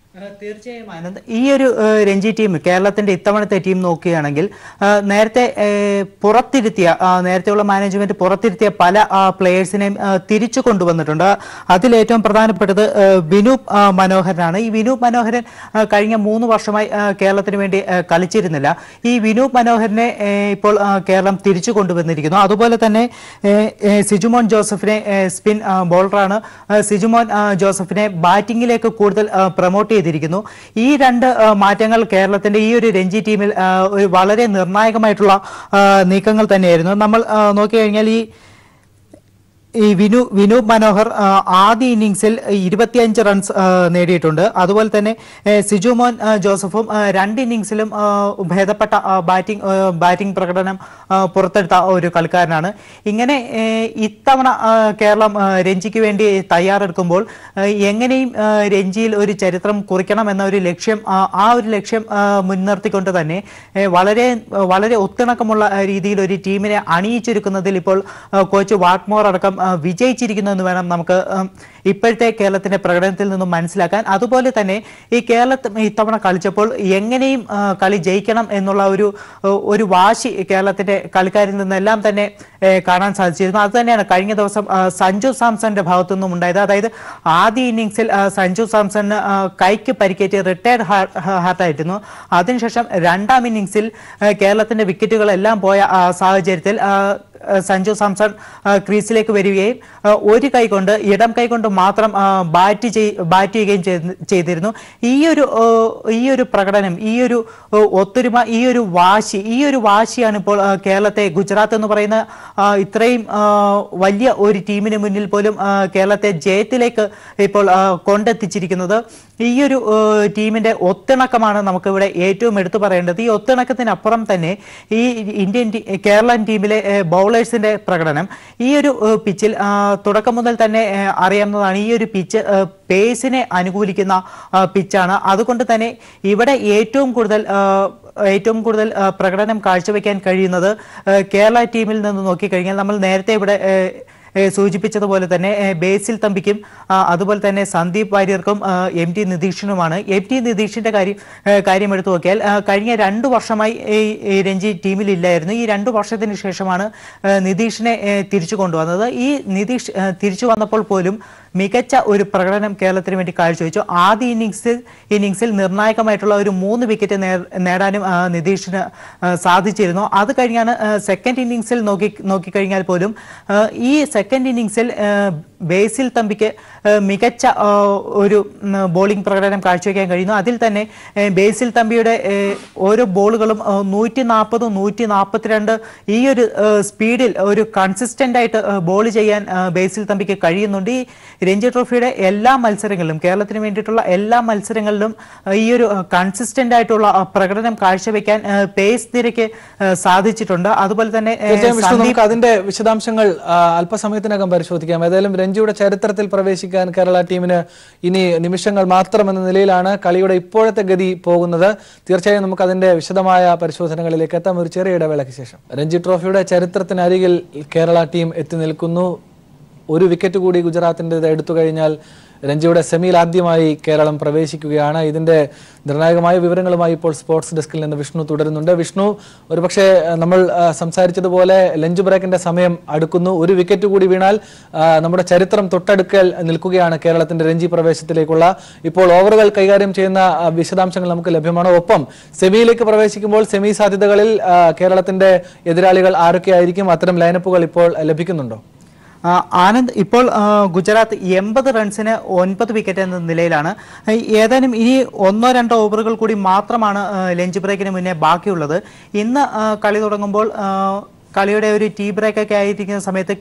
തീർച്ചയായും ആനന്ദ്, ഈ ഒരു രഞ്ജി ടീം, കേരളത്തിന്റെ ഇത്തവണത്തെ ടീം നോക്കുകയാണെങ്കിൽ നേരത്തെ നേരത്തെയുള്ള മാനേജ്മെന്റ് പുറത്തിരുത്തിയ പല പ്ലേയേഴ്സിനെയും തിരിച്ചു കൊണ്ടുവന്നിട്ടുണ്ട്. അതിലേറ്റവും പ്രധാനപ്പെട്ടത് വിനൂപ് മനോഹരനാണ്. ഈ വിനൂപ് മനോഹരൻ കഴിഞ്ഞ 3 വർഷമായി കേരളത്തിന് വേണ്ടി കളിച്ചിരുന്നില്ല. ഈ വിനൂപ് മനോഹരനെ ഇപ്പോൾ കേരളം തിരിച്ചു കൊണ്ടുവന്നിരിക്കുന്നു. അതുപോലെ തന്നെ സിജുമോൻ ജോസഫിനെ, സ്പിൻ ബോളറാണ്, സിജുമോൻ ജോസഫിനെ ബാറ്റിംഗിലേക്ക് കൂടുതൽ പ്രൊമോട്ട് ചെയ്തിരിക്കുന്നു. ഈ 2 മാറ്റങ്ങൾ കേരളത്തിന്റെ ഈ ഒരു രഞ്ജി ടീമിൽ വളരെ നിർണായകമായിട്ടുള്ള നീക്കങ്ങൾ തന്നെയായിരുന്നു. നമ്മൾ നോക്കിക്കഴിഞ്ഞാൽ ഈ വിനൂപ് മനോഹർ ആദ്യ ഇന്നിംഗ്സിൽ 25 റൺസ് നേടിയിട്ടുണ്ട്. അതുപോലെ തന്നെ സിജുമോൻ ജോസഫും 2 ഇന്നിംഗ്സിലും ഭേദപ്പെട്ട ബാറ്റിംഗ് പ്രകടനം പുറത്തെടുത്ത ഒരു കളിക്കാരനാണ്. ഇങ്ങനെ ഇത്തവണ കേരളം രഞ്ജിക്ക് വേണ്ടി തയ്യാറെടുക്കുമ്പോൾ എങ്ങനെയും രഞ്ജിയിൽ ഒരു ചരിത്രം കുറിക്കണം എന്ന ഒരു ലക്ഷ്യം, ആ ഒരു ലക്ഷ്യം മുൻനിർത്തിക്കൊണ്ട് തന്നെ വളരെ ഒത്തിണക്കമുള്ള രീതിയിൽ ഒരു ടീമിനെ അണിയിച്ചൊരുക്കുന്നതിൽ ഇപ്പോൾ കോച്ച് വാട്ട്മോർ അടക്കം വിജയിച്ചിരിക്കുന്നു എന്ന് വേണം നമുക്ക് ഇപ്പോഴത്തെ കേരളത്തിന്റെ പ്രകടനത്തിൽ നിന്നും മനസ്സിലാക്കാൻ. അതുപോലെ തന്നെ ഈ കേരളത്തിൽ ഇത്തവണ കളിച്ചപ്പോൾ എങ്ങനെയും കളി ജയിക്കണം എന്നുള്ള ഒരു വാശി കേരളത്തിന്റെ കളിക്കാരിൽ നിന്നെല്ലാം തന്നെ കാണാൻ സാധിച്ചിരുന്നു. അത് തന്നെയാണ് കഴിഞ്ഞ ദിവസം സഞ്ജു സാംസന്റെ ഭാഗത്തു നിന്നും ഉണ്ടായത്. അതായത് ആദ്യ ഇന്നിംഗ്സിൽ സഞ്ജു സാംസണ് കൈക്ക് പരിക്കേറ്റ് റിട്ടയർഡ് ഹാർട്ടായിരുന്നു. അതിനുശേഷം രണ്ടാം ഇന്നിംഗ്സിൽ കേരളത്തിന്റെ വിക്കറ്റുകളെല്ലാം പോയ സാഹചര്യത്തിൽ സഞ്ജു സാംസൺ ക്രീസിലേക്ക് വരികയും ഒരു കൈ കൊണ്ട് ഇടം കൈ കൊണ്ട് മാത്രം ബാറ്റ് ചെയ്യുകയും ചെയ്തിരുന്നു. ഈ ഒരു പ്രകടനം, ഈ ഒരു ഒത്തൊരുമ, ഈ ഒരു വാശിയാണ് ഇപ്പോൾ കേരളത്തെ, ഗുജറാത്ത് എന്ന് പറയുന്ന ഇത്രയും വലിയ ഒരു ടീമിന് മുന്നിൽ പോലും കേരളത്തെ ജയത്തിലേക്ക് ഇപ്പോൾ കൊണ്ടെത്തിച്ചിരിക്കുന്നത്. ഈ ഒരു ടീമിന്റെ ഒത്തിണക്കമാണ് നമുക്കിവിടെ ഏറ്റവും എടുത്തു പറയേണ്ടത്. ഈ ഒത്തിണക്കത്തിനപ്പുറം തന്നെ ഈ കേരളൻ ടീമിലെ ബൗളേഴ്സിന്റെ പ്രകടനം, ഈ ഒരു പിച്ചിൽ തുടക്കം മുതൽ തന്നെ അറിയാവുന്നതാണ്. ഈ ഒരു പിച്ച് പേസിനെ അനുകൂലിക്കുന്ന പിച്ചാണ്. അതുകൊണ്ട് തന്നെ ഇവിടെ ഏറ്റവും കൂടുതൽ പ്രകടനം കാഴ്ചവെക്കാൻ കഴിയുന്നത് കേരള ടീമിൽ നിന്ന് നോക്കിക്കഴിഞ്ഞാൽ നമ്മൾ നേരത്തെ ഇവിടെ സൂചിപ്പിച്ചതുപോലെ തന്നെ ബേസിൽ തമ്പിക്കും അതുപോലെ തന്നെ സന്ദീപ് വാര്യർക്കും MT നിതീഷിനുമാണ്. MT നിതീഷിന്റെ കാര്യം എടുത്തു നോക്കിയാൽ കഴിഞ്ഞ 2 വർഷമായി രഞ്ജി ടീമിലില്ലായിരുന്നു. ഈ 2 വർഷത്തിന് ശേഷമാണ് നിതീഷിനെ തിരിച്ചു കൊണ്ടുവന്നത്. ഈ നിതീഷ് തിരിച്ചു വന്നപ്പോൾ പോലും മികച്ച ഒരു പ്രകടനം കേരളത്തിന് വേണ്ടി കാഴ്ചവെച്ചു. ആദ്യ ഇന്നിംഗ്സിൽ നിർണായകമായിട്ടുള്ള ഒരു 3 വിക്കറ്റ് നേടാനും നിതീഷിന് സാധിച്ചിരുന്നു. അത് കഴിഞ്ഞാണ് സെക്കൻഡ് ഇന്നിംഗ്സിൽ നോക്കിക്കഴിഞ്ഞാൽ പോലും ഈ സെക്കൻഡ് ഇന്നിംഗ്സിൽ ബേസിൽ തമ്പിക്ക് മികച്ച ഒരു ബോളിംഗ് പ്രകടനം കാഴ്ചവെക്കാൻ കഴിയുന്നു. അതിൽ തന്നെ ബേസിൽ തമ്പിയുടെ ഓരോ ബോളുകളും 140, 142 ഈ ഒരു സ്പീഡിൽ ഒരു കൺസിസ്റ്റന്റ് ആയിട്ട് ബോൾ ചെയ്യാൻ ബേസിൽ തമ്പിക്ക് കഴിയുന്നുണ്ട്. ഈ രഞ്ജി ട്രോഫിയുടെ എല്ലാ മത്സരങ്ങളിലും, കേരളത്തിന് വേണ്ടിയിട്ടുള്ള എല്ലാ മത്സരങ്ങളിലും ഈ ഒരു കൺസിസ്റ്റന്റ് ആയിട്ടുള്ള പ്രകടനം കാഴ്ചവെക്കാൻ പേസ് നിരക്ക് സാധിച്ചിട്ടുണ്ട്. അതുപോലെ തന്നെ നമുക്ക് അതിന്റെ വിശദാംശങ്ങൾ അല്പസമയത്തിനകം പരിശോധിക്കാം. ഏതായാലും രഞ്ജിയുടെ ചരിത്രത്തിൽ പ്രവേശിക്കാൻ കേരള ടീമിന് ഇനി നിമിഷങ്ങൾ മാത്രം എന്ന നിലയിലാണ് കളിയുടെ ഇപ്പോഴത്തെ ഗതി പോകുന്നത്. തീർച്ചയായും നമുക്ക് അതിന്റെ വിശദമായ പരിശോധനകളിലേക്ക് എത്താം ഒരു ചെറിയ ഇടവേളയ്ക്ക് ശേഷം. രഞ്ജി ട്രോഫിയുടെ ചരിത്രത്തിനരികിൽ കേരള ടീം എത്തി നിൽക്കുന്നു. ഒരു വിക്കറ്റ് കൂടി ഗുജറാത്തിൻ്റെത് എടുത്തു കഴിഞ്ഞാൽ രഞ്ജിയുടെ സെമിയിൽ ആദ്യമായി കേരളം പ്രവേശിക്കുകയാണ്. ഇതിന്റെ നിർണായകമായ വിവരങ്ങളുമായി ഇപ്പോൾ സ്പോർട്സ് ഡെസ്കിൽ നിന്ന് വിഷ്ണു തുടരുന്നുണ്ട്. വിഷ്ണു, ഒരുപക്ഷെ നമ്മൾ സംസാരിച്ചതുപോലെ ലഞ്ച് ബ്രേക്കിന്റെ സമയം അടുക്കുന്നു. ഒരു വിക്കറ്റ് കൂടി വീണാൽ നമ്മുടെ ചരിത്രം തൊട്ടടുക്കൽ നിൽക്കുകയാണ് കേരളത്തിന്റെ രഞ്ജി പ്രവേശത്തിലേക്കുള്ള. ഇപ്പോൾ ഓവറുകൾ കൈകാര്യം ചെയ്യുന്ന വിശദാംശങ്ങൾ നമുക്ക് ലഭ്യമാണ്. ഒപ്പം സെമിയിലേക്ക് പ്രവേശിക്കുമ്പോൾ സെമി സാധ്യതകളിൽ കേരളത്തിന്റെ എതിരാളികൾ ആരൊക്കെയായിരിക്കും? അത്തരം ലൈനപ്പുകൾ ഇപ്പോൾ ലഭിക്കുന്നുണ്ടോ? ആനന്ദ്, ഇപ്പോൾ ഗുജറാത്ത് 80 റൺസിന് 9 വിക്കറ്റ് എന്ന നിലയിലാണ്. ഏതാനും ഇനി 1-2 ഓവറുകൾ കൂടി മാത്രമാണ് ലഞ്ച് ബ്രേക്കിന് മുന്നേ ബാക്കിയുള്ളത്. ഇന്ന് കളി തുടങ്ങുമ്പോൾ കളിയുടെ ഒരു ടീ ബ്രേക്ക് ഒക്കെ ആയിരിക്കുന്ന സമയത്ത്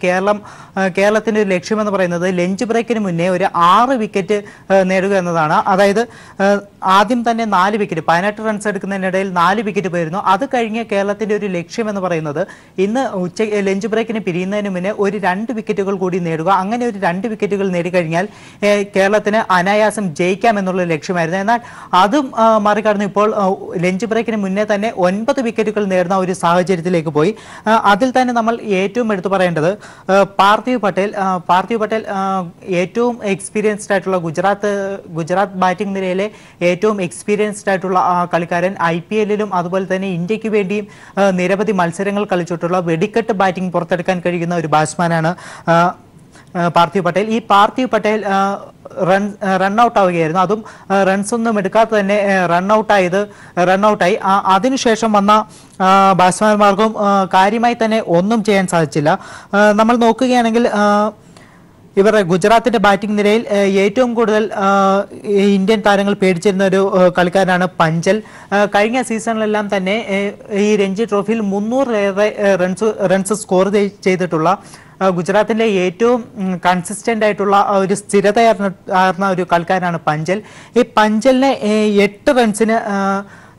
കേരളത്തിന്റെ ഒരു ലക്ഷ്യമെന്ന് പറയുന്നത് ലഞ്ച് ബ്രേക്കിന് മുന്നേ ഒരു 6 വിക്കറ്റ് നേടുക എന്നതാണ്. അതായത് ആദ്യം തന്നെ 4 വിക്കറ്റ്, 18 റൺസ് എടുക്കുന്നതിനിടയിൽ 4 വിക്കറ്റ് പോയിരുന്നു. അത് കഴിഞ്ഞ് കേരളത്തിന്റെ ഒരു ലക്ഷ്യം എന്ന് പറയുന്നത് ഇന്ന് ലഞ്ച് ബ്രേക്കിന് പിരിയുന്നതിന് മുന്നേ ഒരു 2 വിക്കറ്റുകൾ കൂടി നേടുക. അങ്ങനെ ഒരു 2 വിക്കറ്റുകൾ നേടിക്കഴിഞ്ഞാൽ കേരളത്തിന് അനായാസം ജയിക്കാം എന്നുള്ള ലക്ഷ്യമായിരുന്നു. എന്നാൽ അതും മറികടന്ന് ഇപ്പോൾ ലഞ്ച് ബ്രേക്കിന് മുന്നേ തന്നെ 9 വിക്കറ്റുകൾ നേടുന്ന ഒരു സാഹചര്യത്തിലേക്ക് പോയി. അതിൽ തന്നെ നമ്മൾ ഏറ്റവും എടുത്തു പറയേണ്ടത് പാർത്ഥിവ് പട്ടേൽ ഏറ്റവും എക്സ്പീരിയൻസ്ഡ് ആയിട്ടുള്ള ഗുജറാത്ത് ബാറ്റിംഗ് നിരയിലെ ഏറ്റവും എക്സ്പീരിയൻസ്ഡ് ആയിട്ടുള്ള കളിക്കാരൻ. IPL-ലും അതുപോലെ തന്നെ ഇന്ത്യക്ക് വേണ്ടിയും നിരവധി മത്സരങ്ങൾ കളിച്ചിട്ടുള്ള വെടിക്കെട്ട് ബാറ്റിംഗ് പുറത്തെടുക്കാൻ കഴിയുന്ന ഒരു ബാറ്റ്സ്മാനാണ് പാർത്ഥിവ് പട്ടേൽ. ഈ പാർത്ഥിവ് പട്ടേൽ റൺഔട്ട് ആവുകയായിരുന്നു. അതും റൺസ് ഒന്നും എടുക്കാതെ തന്നെ റൺഔട്ടായി. അതിനുശേഷം വന്ന ബാറ്റ്സ്മാൻമാർക്കും കാര്യമായി തന്നെ ഒന്നും ചെയ്യാൻ സാധിച്ചില്ല. നമ്മൾ നോക്കുകയാണെങ്കിൽ ഇവരുടെ ഗുജറാത്തിന്റെ ബാറ്റിംഗ് നിരയിൽ ഏറ്റവും കൂടുതൽ ഇന്ത്യൻ താരങ്ങൾ പേടിച്ചിരുന്ന ഒരു കളിക്കാരനാണ് പഞ്ചൽ. കഴിഞ്ഞ സീസണിലെല്ലാം തന്നെ ഈ രഞ്ജി ട്രോഫിയിൽ 300-ലേറെ റൺസ് സ്കോർ ചെയ്തിട്ടുള്ള ഗുജറാത്തിന്റെ ഏറ്റവും കൺസിസ്റ്റന്റ് ആയിട്ടുള്ള ഒരു സ്ഥിരതയാർന്ന ഒരു കളിക്കാരനാണ് പഞ്ചൽ. ഈ പഞ്ചലിനെ 8 റൺസിന്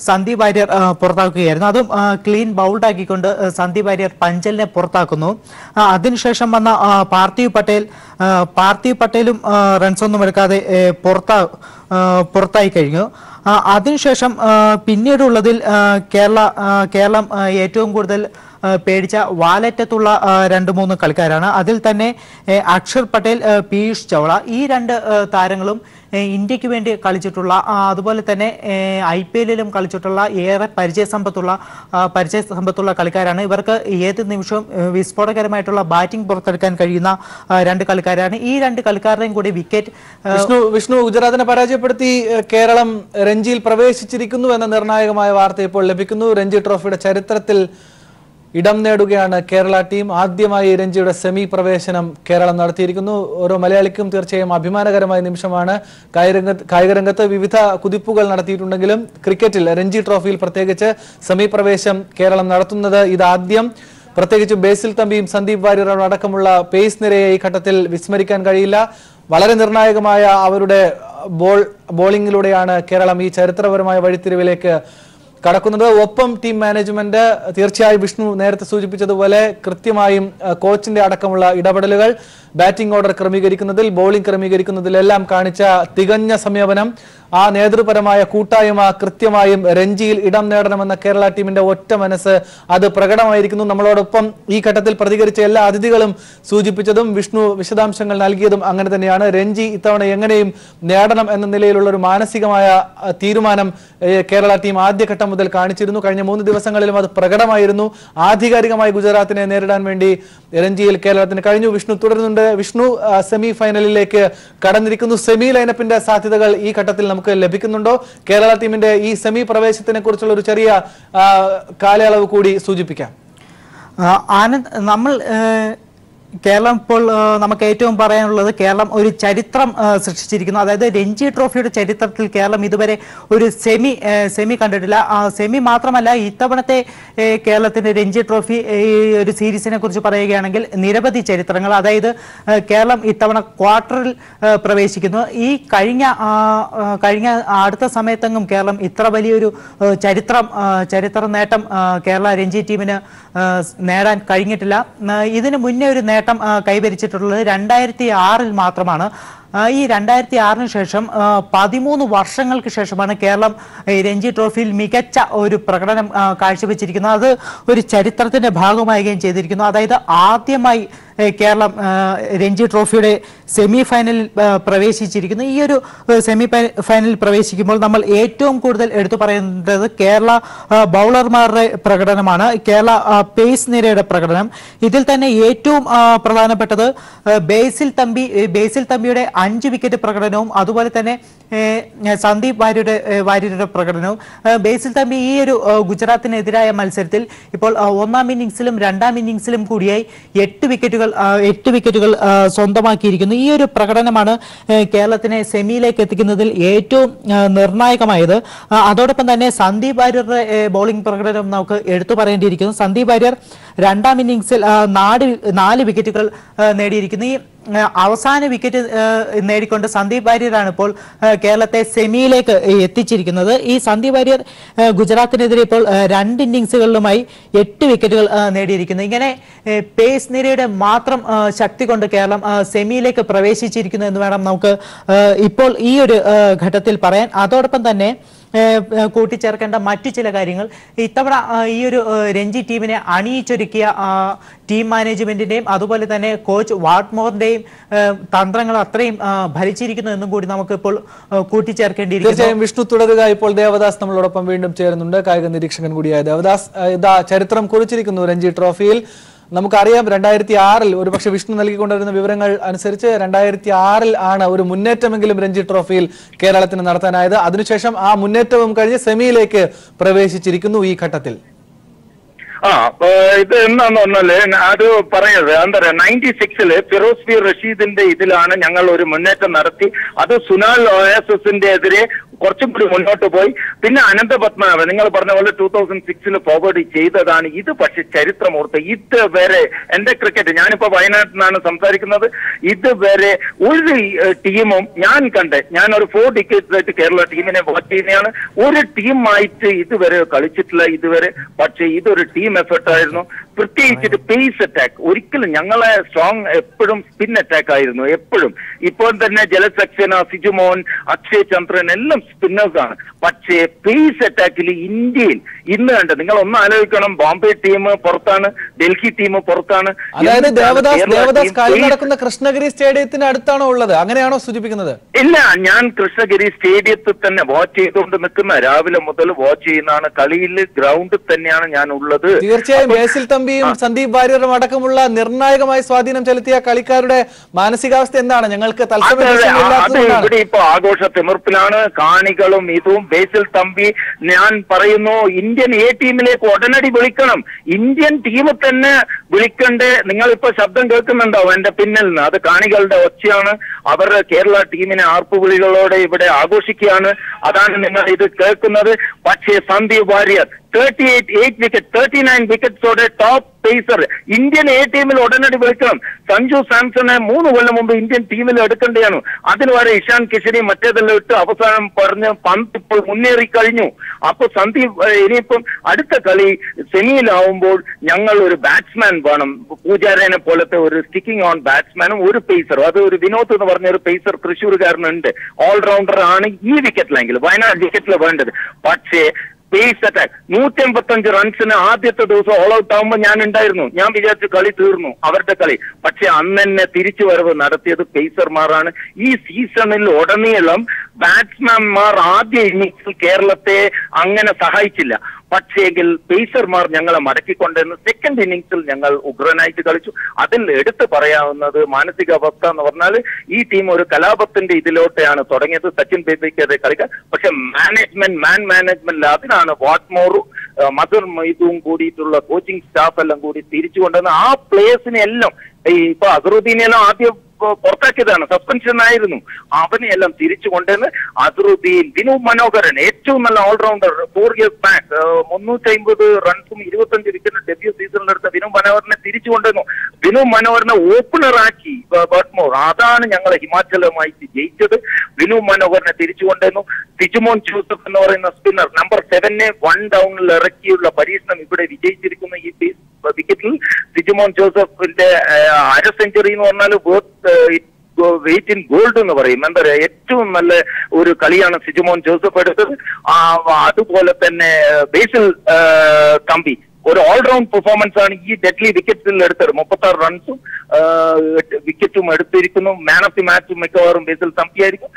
സന്ദീപ് വാര്യർ പുറത്താക്കുകയായിരുന്നു. അതും ക്ലീൻ ബൗൾഡ് ആക്കിക്കൊണ്ട് സന്ദീപ് വാര്യർ പഞ്ചലിനെ പുറത്താക്കുന്നു. അതിനുശേഷം വന്ന പാർത്ഥിവ് പട്ടേലും റൺസ് ഒന്നും എടുക്കാതെ പുറത്തായി കഴിഞ്ഞു. അതിനുശേഷം പിന്നീടുള്ളതിൽ കേരളം ഏറ്റവും കൂടുതൽ പേടിച്ച വാലറ്റത്തുള്ള 2-3 കളിക്കാരാണ്. അതിൽ തന്നെ അക്ഷർ പട്ടേൽ, പീയൂഷ് ചൗള ഈ 2 താരങ്ങളും ഇന്ത്യക്ക് വേണ്ടി കളിച്ചിട്ടുള്ള, അതുപോലെ തന്നെ IPL-ലും കളിച്ചിട്ടുള്ള ഏറെ പരിചയസമ്പത്തുള്ള കളിക്കാരാണ്. ഇവർക്ക് ഏത് നിമിഷവും വിസ്ഫോടകരമായിട്ടുള്ള ബാറ്റിംഗ് പുറത്തെടുക്കാൻ കഴിയുന്ന 2 കളിക്കാരാണ്. ഈ 2 കളിക്കാരുടെയും കൂടി വിക്കറ്റ് വിഷ്ണു ഗുജറാത്തിനെ പരാജയപ്പെടുത്തി കേരളം രഞ്ജിയിൽ പ്രവേശിച്ചിരിക്കുന്നു എന്ന നിർണായകമായ വാർത്ത ഇപ്പോൾ ലഭിക്കുന്നു. രഞ്ജി ട്രോഫിയുടെ ചരിത്രത്തിൽ ഇടം നേടുകയാണ് കേരള ടീം. ആദ്യമായി രഞ്ജിയുടെ സെമി പ്രവേശനം കേരളം നടത്തിയിരിക്കുന്നു. ഓരോ മലയാളിക്കും തീർച്ചയായും അഭിമാനകരമായ നിമിഷമാണ്. കായികരംഗത്ത് വിവിധ കുതിപ്പുകൾ നടത്തിയിട്ടുണ്ടെങ്കിലും ക്രിക്കറ്റിൽ രഞ്ജി ട്രോഫിയിൽ പ്രത്യേകിച്ച് സെമി പ്രവേശം കേരളം നടത്തുന്നത് ഇതാദ്യം. പ്രത്യേകിച്ച് ബേസിൽ തമ്പിയും സന്ദീപ് വാര്യറും അടക്കമുള്ള പേസ് നിരയെ ഈ ഘട്ടത്തിൽ വിസ്മരിക്കാൻ കഴിയില്ല. വളരെ നിർണായകമായ അവരുടെ ബോളിംഗിലൂടെയാണ് കേരളം ഈ ചരിത്രപരമായ വഴിത്തിരിവിലേക്ക് കടക്കുന്നത്. ഒപ്പം ടീം മാനേജ്മെന്റ് തീർച്ചയായും വിഷ്ണു നേരത്തെ സൂചിപ്പിച്ചതുപോലെ കൃത്യമായും കോച്ചിന്റെ അടക്കമുള്ള ഇടപെടലുകൾ, ബാറ്റിംഗ് ഓർഡർ ക്രമീകരിക്കുന്നതിൽ, ബോളിംഗ് ക്രമീകരിക്കുന്നതിലെല്ലാം കാണിച്ച തികഞ്ഞ സമീപനം, ആ നേതൃപരമായ കൂട്ടായ്മ കൃത്യമായും രഞ്ജിയിൽ ഇടം നേടണമെന്ന കേരള ടീമിന്റെ ഒറ്റ മനസ്സ് അത് പ്രകടമായിരിക്കുന്നു. നമ്മളോടൊപ്പം ഈ ഘട്ടത്തിൽ പ്രതികരിച്ച എല്ലാ അതിഥികളും സൂചിപ്പിച്ചതും വിഷ്ണു വിശദാംശങ്ങൾ നൽകിയതും അങ്ങനെ തന്നെയാണ്. രഞ്ജി ഇത്തവണ എങ്ങനെയും നേടണം എന്ന നിലയിലുള്ള ഒരു മാനസികമായ തീരുമാനം കേരള ടീം ആദ്യഘട്ടം മുതൽ കാണിച്ചിരുന്നു. കഴിഞ്ഞ 3 ദിവസങ്ങളിലും അത് പ്രകടമായിരുന്നു. ആധികാരികമായി ഗുജറാത്തിനെ നേരിടാൻ വേണ്ടി രഞ്ജിയിൽ കേരളത്തിന് കഴിഞ്ഞു. വിഷ്ണു തുടരുന്നുണ്ട്. വിഷ്ണു, സെമി ഫൈനലിലേക്ക് കടന്നിരിക്കുന്നു. സെമി ലൈനപ്പിന്റെ സാധ്യതകൾ ഈ ഘട്ടത്തിൽ നമുക്ക് ലഭിക്കുന്നുണ്ടോ? കേരള ടീമിന്റെ ഈ സെമി പ്രവേശനത്തിനെ കുറിച്ചുള്ള ഒരു ചെറിയ കാലയളവ് കൂടി സൂചിപ്പിക്കാം. ആനന്ദ്, കേരളം ഇപ്പോൾ നമുക്ക് ഏറ്റവും പറയാനുള്ളത് കേരളം ഒരു ചരിത്രം സൃഷ്ടിച്ചിരിക്കുന്നു. അതായത് രഞ്ജി ട്രോഫിയുടെ ചരിത്രത്തിൽ കേരളം ഇതുവരെ ഒരു സെമി കണ്ടിട്ടില്ല. സെമി മാത്രമല്ല, ഇത്തവണത്തെ കേരളത്തിന്റെ രഞ്ജി ട്രോഫി ഒരു സീരീസിനെ കുറിച്ച് പറയുകയാണെങ്കിൽ നിരവധി ചരിത്രങ്ങൾ. അതായത് കേരളം ഇത്തവണ ക്വാർട്ടറിൽ പ്രവേശിക്കുന്നു. ഈ കഴിഞ്ഞ അടുത്ത സമയത്തെങ്ങും കേരളം ഇത്ര വലിയൊരു ചരിത്ര നേട്ടം കേരള രഞ്ജി ടീമിന് നേടാൻ കഴിഞ്ഞിട്ടില്ല. ഇതിനു മുന്നേ ഒരു നേട്ടം കൈവരിച്ചിട്ടുള്ളത് 2006-ൽ മാത്രമാണ്. ഈ 2006-ന് ശേഷം 13 വർഷങ്ങൾക്ക് ശേഷമാണ് കേരളം രഞ്ജി ട്രോഫിയിൽ മികച്ച ഒരു പ്രകടനം കാഴ്ചവെച്ചിരിക്കുന്നത്. അത് ഒരു ചരിത്രത്തിന്റെ ഭാഗമാവുകയും ചെയ്തിരിക്കുന്നു. അതായത് ആദ്യമായി കേരളം രഞ്ജി ട്രോഫിയുടെ സെമി ഫൈനലിൽ പ്രവേശിച്ചിരിക്കുന്നു. ഈ ഒരു സെമി ഫൈനലിൽ പ്രവേശിക്കുമ്പോൾ നമ്മൾ ഏറ്റവും കൂടുതൽ എടുത്തു പറയേണ്ടത് കേരള ബൗളർമാരുടെ പ്രകടനമാണ്, കേരള പേസ് നിരയുടെ പ്രകടനം. ഇതിൽ തന്നെ ഏറ്റവും പ്രധാനപ്പെട്ടത് ബേസിൽ തമ്പിയുടെ 5 വിക്കറ്റ് പ്രകടനവും അതുപോലെ തന്നെ സന്ദീപ് വാര്യരുടെ പ്രകടനവും. ബേസിൽ തമ്പി ഈ ഒരു ഗുജറാത്തിനെതിരായ മത്സരത്തിൽ ഇപ്പോൾ 1-ാം ഇന്നിംഗ്സിലും 2-ാം ഇന്നിംഗ്സിലും കൂടിയായി 8 വിക്കറ്റുകൾ സ്വന്തമാക്കിയിരിക്കുന്നു. ഈ ഒരു പ്രകടനമാണ് കേരളത്തിനെ സെമിയിലേക്ക് എത്തിക്കുന്നതിൽ ഏറ്റവും നിർണായകമായത്. അതോടൊപ്പം തന്നെ സന്ദീപ് വാര്യരുടെ ബോളിംഗ് പ്രകടനം നമുക്ക് എടുത്തു പറയേണ്ടിയിരിക്കുന്നു. സന്ദീപ് വാര്യർ 2-ാം ഇന്നിംഗ്സിൽ 4 വിക്കറ്റുകൾ നേടിയിരിക്കുന്നു. ഈ അവസാന വിക്കറ്റ് നേടിക്കൊണ്ട് സന്ദീപ് വാര്യരാണ് ഇപ്പോൾ കേരളത്തെ സെമിയിലേക്ക് എത്തിച്ചിരിക്കുന്നത്. ഈ സന്ദീപ് വാര്യർ ഗുജറാത്തിനെതിരെ ഇപ്പോൾ 2 ഇന്നിംഗ്സുകളിലുമായി 8 വിക്കറ്റുകൾ നേടിയിരിക്കുന്നു. ഇങ്ങനെ പേസ് നിരയുടെ മാത്രം ശക്തി കൊണ്ട് കേരളം സെമിയിലേക്ക് പ്രവേശിച്ചിരിക്കുന്നു എന്ന് വേണം നമുക്ക് ഇപ്പോൾ ഈ ഒരു ഘട്ടത്തിൽ പറയാൻ. അതോടൊപ്പം തന്നെ കൂട്ടിച്ചേർക്കേണ്ട മറ്റു ചില കാര്യങ്ങൾ, ഇത്തവണ ഈ ഒരു രഞ്ജി ടീമിനെ അണിയിച്ചൊരുക്കിയ ടീം മാനേജ്മെന്റിന്റെയും അതുപോലെ തന്നെ കോച്ച് വാട്ട്മോറിന്റെയും തന്ത്രങ്ങൾ അത്രയും ഭരിച്ചിരിക്കുന്നു എന്നും കൂടി നമുക്ക് ഇപ്പോൾ കൂട്ടിച്ചേർക്കേണ്ടിയിരിക്കുന്നു. തീർച്ചയായും വിഷ്ണു തുടരുക. ഇപ്പോൾ ദേവദാസ് നമ്മളോടൊപ്പം വീണ്ടും ചേരുന്നുണ്ട്, കായിക നിരീക്ഷകൻ കൂടിയായ ദേവദാസ്. ഇതാ ചരിത്രം കുറിച്ചിരിക്കുന്നു രഞ്ജി ട്രോഫിയിൽ. നമുക്കറിയാം 2006-ൽ ഒരുപക്ഷെ വിഷ്ണു നൽകിക്കൊണ്ടിരുന്ന വിവരങ്ങൾ അനുസരിച്ച് 2006-ൽ ആണ് ഒരു മുന്നേറ്റമെങ്കിലും രഞ്ജി ട്രോഫിയിൽ കേരളത്തിന് നടത്താനായത്. അതിനുശേഷം ആ മുന്നേറ്റവും കഴിഞ്ഞ് സെമിയിലേക്ക് പ്രവേശിച്ചിരിക്കുന്നു ഈ ഘട്ടത്തിൽ. ഇത് എന്താന്ന് പറഞ്ഞാല് അത് പറയുന്നത് എന്താ പറയാ, 96-ല് ഫിറോസ് ബി റഷീദിന്റെ ഇതിലാണ് ഞങ്ങൾ ഒരു മുന്നേറ്റം നടത്തി. അത് സുനാൽ OSSന്റെ എതിരെ കുറച്ചും കൂടി മുന്നോട്ട് പോയി. പിന്നെ അനന്ത പത്മനാഭൻ നിങ്ങൾ പറഞ്ഞ പോലെ 2006-ൽ ഫോർവേഡ് ചെയ്തതാണ്. ഇത് പക്ഷെ ചരിത്രമോർത്ത് ഇതുവരെ എന്റെ ക്രിക്കറ്റ്, ഞാനിപ്പോ വയനാട്ടിൽ നിന്നാണ് സംസാരിക്കുന്നത്, ഇതുവരെ ഒരു ടീമും ഞാനൊരു 4 ഡിക്കേറ്റ്സായിട്ട് കേരള ടീമിനെ വാച്ച് ചെയ്യുന്നതാണ്. ഒരു ടീമായിട്ട് ഇതുവരെ കളിച്ചിട്ടില്ല ഇതുവരെ. പക്ഷെ ഇതൊരു ടീം എഫേർട്ട് ആയിരുന്നു. പ്രത്യേകിച്ചിട്ട് പേസ് അറ്റാക്ക് ഒരിക്കലും ഞങ്ങളെ സ്ട്രോങ് എപ്പോഴും സ്പിൻ അറ്റാക്ക് ആയിരുന്നു എപ്പോഴും. ഇപ്പോൾ തന്നെ ജലസക്സേന, സിജുമോൻ, അക്ഷയ് ചന്ദ്രൻ എല്ലാം സ്പിന്നേഴ്സ് ആണ്. പക്ഷേ പേസ് അറ്റാക്കിൽ ഇന്ത്യയിൽ ഇന്ന് കണ്ട് നിങ്ങൾ ഒന്ന് ആലോചിക്കണം, ബോംബെ ടീം പുറത്താണ്, ഡൽഹി ടീം പുറത്താണ്. അതായത് ദേവദാസ് കളി നടക്കുന്ന കൃഷ്ണഗിരി സ്റ്റേഡിയത്തിന് അടുത്താണോ ഉള്ളത്, അങ്ങനെയാണോ സൂചിപ്പിക്കുന്നത്? ഇല്ല, ഞാൻ കൃഷ്ണഗിരി സ്റ്റേഡിയത്തിൽ തന്നെ വാച്ച് ചെയ്തുകൊണ്ട് നിൽക്കുന്ന, രാവിലെ മുതൽ വാച്ച് ചെയ്യുന്നതാണ്. കളിയിൽ ഗ്രൗണ്ടിൽ തന്നെയാണ് ഞാൻ ഉള്ളത്. തീർച്ചയായും ബേസിൽ തമ്പിയും സന്ദീപ് വാര്യറും അടക്കമുള്ള നിർണായകമായ സ്വാധീനം ചെലുത്തിയ കളിക്കാരുടെ മാനസികാവസ്ഥ എന്താണ്? ഞങ്ങൾക്ക് ഇവിടെ ഇപ്പൊ ആഘോഷ തിമിർപ്പിലാണ്, കാണികളും ഇതും. ബേസിൽ തമ്പി ഞാൻ പറയുന്നു, ഇന്ത്യൻ എ ടീമിലേക്ക് ഉടനടി വിളിക്കണം. ഇന്ത്യൻ ടീം തന്നെ വിളിക്കണ്ടേ? നിങ്ങളിപ്പോ ശബ്ദം കേൾക്കുന്നുണ്ടാവും എന്റെ പിന്നിൽ നിന്ന്, അത് കാണികളുടെ ഒച്ചയാണ്. അവർ കേരള ടീമിനെ ആർപ്പുവിളികളോടെ ഇവിടെ ആഘോഷിക്കുകയാണ്. അതാണ് നിങ്ങൾ ഇത് കേൾക്കുന്നത്. പക്ഷേ സന്ദീപ് വാര്യർ 38 വിക്കറ്റ്, 39 വിക്കറ്റ്സോടെ ടോപ്പ് പേസർ ഇന്ത്യൻ എ ടീമിൽ ഉടനടി വിളിക്കണം. സഞ്ജു സാംസണെ 3 കൊല്ലം മുമ്പ് ഇന്ത്യൻ ടീമിൽ എടുക്കേണ്ടതാണ്. അതിന് വരെ ഇഷാൻ കിഷനി മറ്റേതെല്ലാം ഇട്ട് അവസാനം പറഞ്ഞ് പന്ത് ഇപ്പോൾ മുന്നേറി കഴിഞ്ഞു. അപ്പൊ സന്ദീപ് ഇനിയിപ്പം അടുത്ത കളി സെമിയിലാവുമ്പോൾ ഞങ്ങൾ ഒരു ബാറ്റ്സ്മാൻ വേണം. പൂജാരനെ പോലത്തെ ഒരു സ്റ്റിക്കിംഗ് ഓൺ ബാറ്റ്സ്മാനും ഒരു പേസറും. അത് ഒരു വിനോദ് എന്ന് പറഞ്ഞ ഒരു പേസർ തൃശ്ശൂർക്കാരനുണ്ട്. ഓൾറൗണ്ടർ ആണ് ഈ വിക്കറ്റിലെങ്കിൽ വയനാട് വിക്കറ്റിൽ വേണ്ടത്. പക്ഷേ പേസ് അറ്റാക്ക് 185 റൺസിന് ആദ്യത്തെ ദിവസം ഓൾ ഔട്ട് ആകുമ്പോൾ ഞാൻ ഉണ്ടായിരുന്നു. ഞാൻ വിചാരിച്ചു കളി തീർന്നു അവരുടെ കളി. പക്ഷെ അന്ന് തന്നെ തിരിച്ചു വരവ് നടത്തിയത് പേസർമാരാണ്. ഈ സീസണിൽ ഉടനീളം ബാറ്റ്സ്മാൻമാർ ആദ്യ ഇന്നിംഗ്സിൽ കേരളത്തെ അങ്ങനെ സഹായിച്ചില്ല. പക്ഷേങ്കിൽ പേസർമാർ ഞങ്ങളെ മടക്കിക്കൊണ്ടിരുന്നു. സെക്കൻഡ് ഇന്നിംഗ്സിൽ ഞങ്ങൾ ഉഗ്രനായിട്ട് കളിച്ചു. അതിൽ എടുത്തു പറയാവുന്നത് മാനസികാവസ്ഥ എന്ന് പറഞ്ഞാൽ ഈ ടീം ഒരു കലാപത്തിന്റെ ഇതിലോട്ടെയാണ് തുടങ്ങിയത്. സച്ചിൻ ബേബിക്കെതിരെ കളിക്കാൻ. പക്ഷെ മാനേജ്മെന്റ് അതിനാണ് വാട്ട്മോറും മദർ മൊയ്തും കൂടിയിട്ടുള്ള കോച്ചിങ് സ്റ്റാഫ് എല്ലാം കൂടി തിരിച്ചു കൊണ്ടുവന്ന് ആ പ്ലേയേഴ്സിനെ എല്ലാം ഇപ്പൊ അസറുദ്ദീനെല്ലാം ആദ്യം പുറത്താക്കിയതാണ്, സസ്പെൻഷൻ ആയിരുന്നു. അവനെയെല്ലാം തിരിച്ചു കൊണ്ടുവന്ന് അസറുദ്ദീൻ, വിനു മനോഹരൻ ഏറ്റവും നല്ല ഓൾറൗണ്ടർ 4 years ബാക്ക് 350 റൺസും 25 വിക്കറ്റും ഡെബ്യൂ സീസണിലെടുത്ത വിനു മനോഹരനെ തിരിച്ചു കൊണ്ടുവന്നു. വിനു മനോഹരനെ ഓപ്പണർ ആക്കി ബട്ട്മോർ. അതാണ് ഞങ്ങളെ ഹിമാചലുമായിട്ട് ജയിച്ചത്. വിനു മനോഹരനെ തിരിച്ചു കൊണ്ടുവന്നു. സിജുമോൻ ജോസഫ് എന്ന് പറയുന്ന സ്പിന്നർ നമ്പർ 7 1 ഡൗണിൽ ഇറക്കിയുള്ള പരീക്ഷണം ഇവിടെ വിജയിച്ചിരിക്കുന്നു. ഈ വിക്കറ്റിൽ സിജുമോൻ ജോസഫിന്റെ അര സെഞ്ചുറി എന്ന് പറഞ്ഞാൽ വെയിറ്റ് ഇൻ ഗോൾഡ് എന്ന് പറയും. എന്താ പറയുക, ഏറ്റവും നല്ല ഒരു കളിയാണ് സിജുമോൻ ജോസഫ് എടുത്തത്. അതുപോലെ തന്നെ ബേസിൽ തമ്പി ഒരു ഓൾറൗണ്ട് പെർഫോമൻസ് ആണ് ഈ ഡെഡ്ലി വിക്കറ്റിൽ എടുത്തത്. 36 റൺസും വിക്കറ്റും എടുത്തിരിക്കുന്നു. മാൻ ഓഫ് ദി മാച്ച് മിക്കവാറും ബേസിൽ തമ്പിയായിരിക്കും.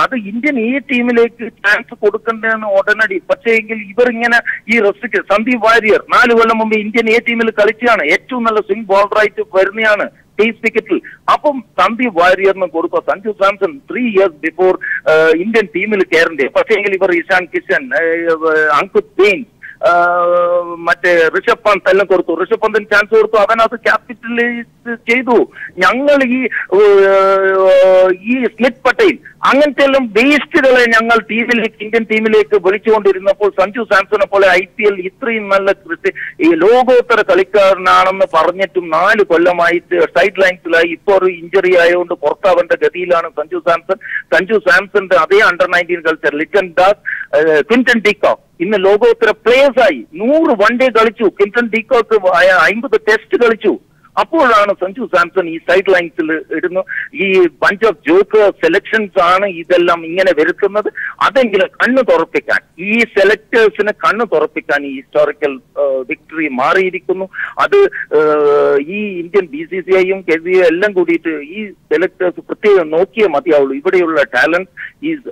അത് ഇന്ത്യൻ ഈ ടീമിലേക്ക് ചാൻസ് കൊടുക്കേണ്ടതെന്ന് ഉടനടി. പക്ഷേ എങ്കിൽ ഇവർ ഇങ്ങനെ ഈ റെസ്ട്രിക്ട്. സന്ദീപ് വാര്യർ 4 കൊല്ലം മുമ്പ് ഇന്ത്യൻ എ ടീമിൽ കളിച്ചാണ്. ഏറ്റവും നല്ല സ്വിംഗ് ബോളറായിട്ട് വരുന്നതാണ് പേസ് വിക്കറ്റിൽ. അപ്പം സന്ദീപ് വാര്യറിന് കൊടുക്കുക. Sanju Samson 3 years before Indian ടീമിൽ കയറേണ്ടത്. പക്ഷേ എങ്കിൽ ഇവർ ഇഷാൻ കിഷൻ, അങ്കുത് ബെയിൻ, മറ്റേ ഋഷഭ് പന്ത് എല്ലാം കൊടുത്തു. ഋഷഭ് പന്തിന് ചാൻസ് കൊടുത്തു. അവൻ അത് ക്യാപിറ്റലൈസ് ചെയ്തു. ഞങ്ങൾ ഈ സ്മിത്ത് പട്ടേൽ അങ്ങനത്തെ എല്ലാം വേസ്റ്റുകളെ ഞങ്ങൾ ഇന്ത്യൻ ടീമിലേക്ക് വിളിച്ചുകൊണ്ടിരുന്നപ്പോൾ സഞ്ജു സാംസണെ പോലെ IPL ഇത്രയും നല്ല ഈ ലോകോത്തര കളിക്കാരനാണെന്ന് പറഞ്ഞിട്ടും 4 കൊല്ലമായിട്ട് സൈഡ് ലൈൻസിലായി. ഇപ്പൊ ഒരു ഇഞ്ചറി ആയതുകൊണ്ട് പുറത്താവേണ്ട ഗതിയിലാണ് സഞ്ജു സാംസന്റെ അതേ അണ്ടർ-19 കളിച്ച ലിറ്റൻ ദാസ്, ക്വിന്റൺ ഡീകോക്ക് ഇന്ന് ലോകോത്തര പ്ലേയേഴ്സ് ആയി. 100 വൺ ഡേ കളിച്ചു. ക്വിന്റൺ ഡീകോക്ക് 50 ടെസ്റ്റ് കളിച്ചു. അപ്പോഴാണ് സഞ്ജു സാംസൺ ഈ സൈഡ് ലൈൻസിൽ ഇടുന്നു. ഈ ബഞ്ച് ഓഫ് ജോക്ക് സെലക്ഷൻസ് ആണ് ഇതെല്ലാം ഇങ്ങനെ വരുത്തുന്നത്. അതെങ്കിലും കണ്ണു തുറപ്പിക്കാൻ, ഈ സെലക്ടേഴ്സിന് കണ്ണു തുറപ്പിക്കാൻ ഈ ഹിസ്റ്റോറിക്കൽ വിക്ടറി മാറിയിരിക്കുന്നു. അത് ഈ ഇന്ത്യൻ BCCIയും KCCI എല്ലാം കൂടിയിട്ട് ഈ സെലക്ടേഴ്സ് പ്രത്യേകം നോക്കിയേ മതിയാവുള്ളൂ. ഇവിടെയുള്ള ടാലന്റ് ഈസ്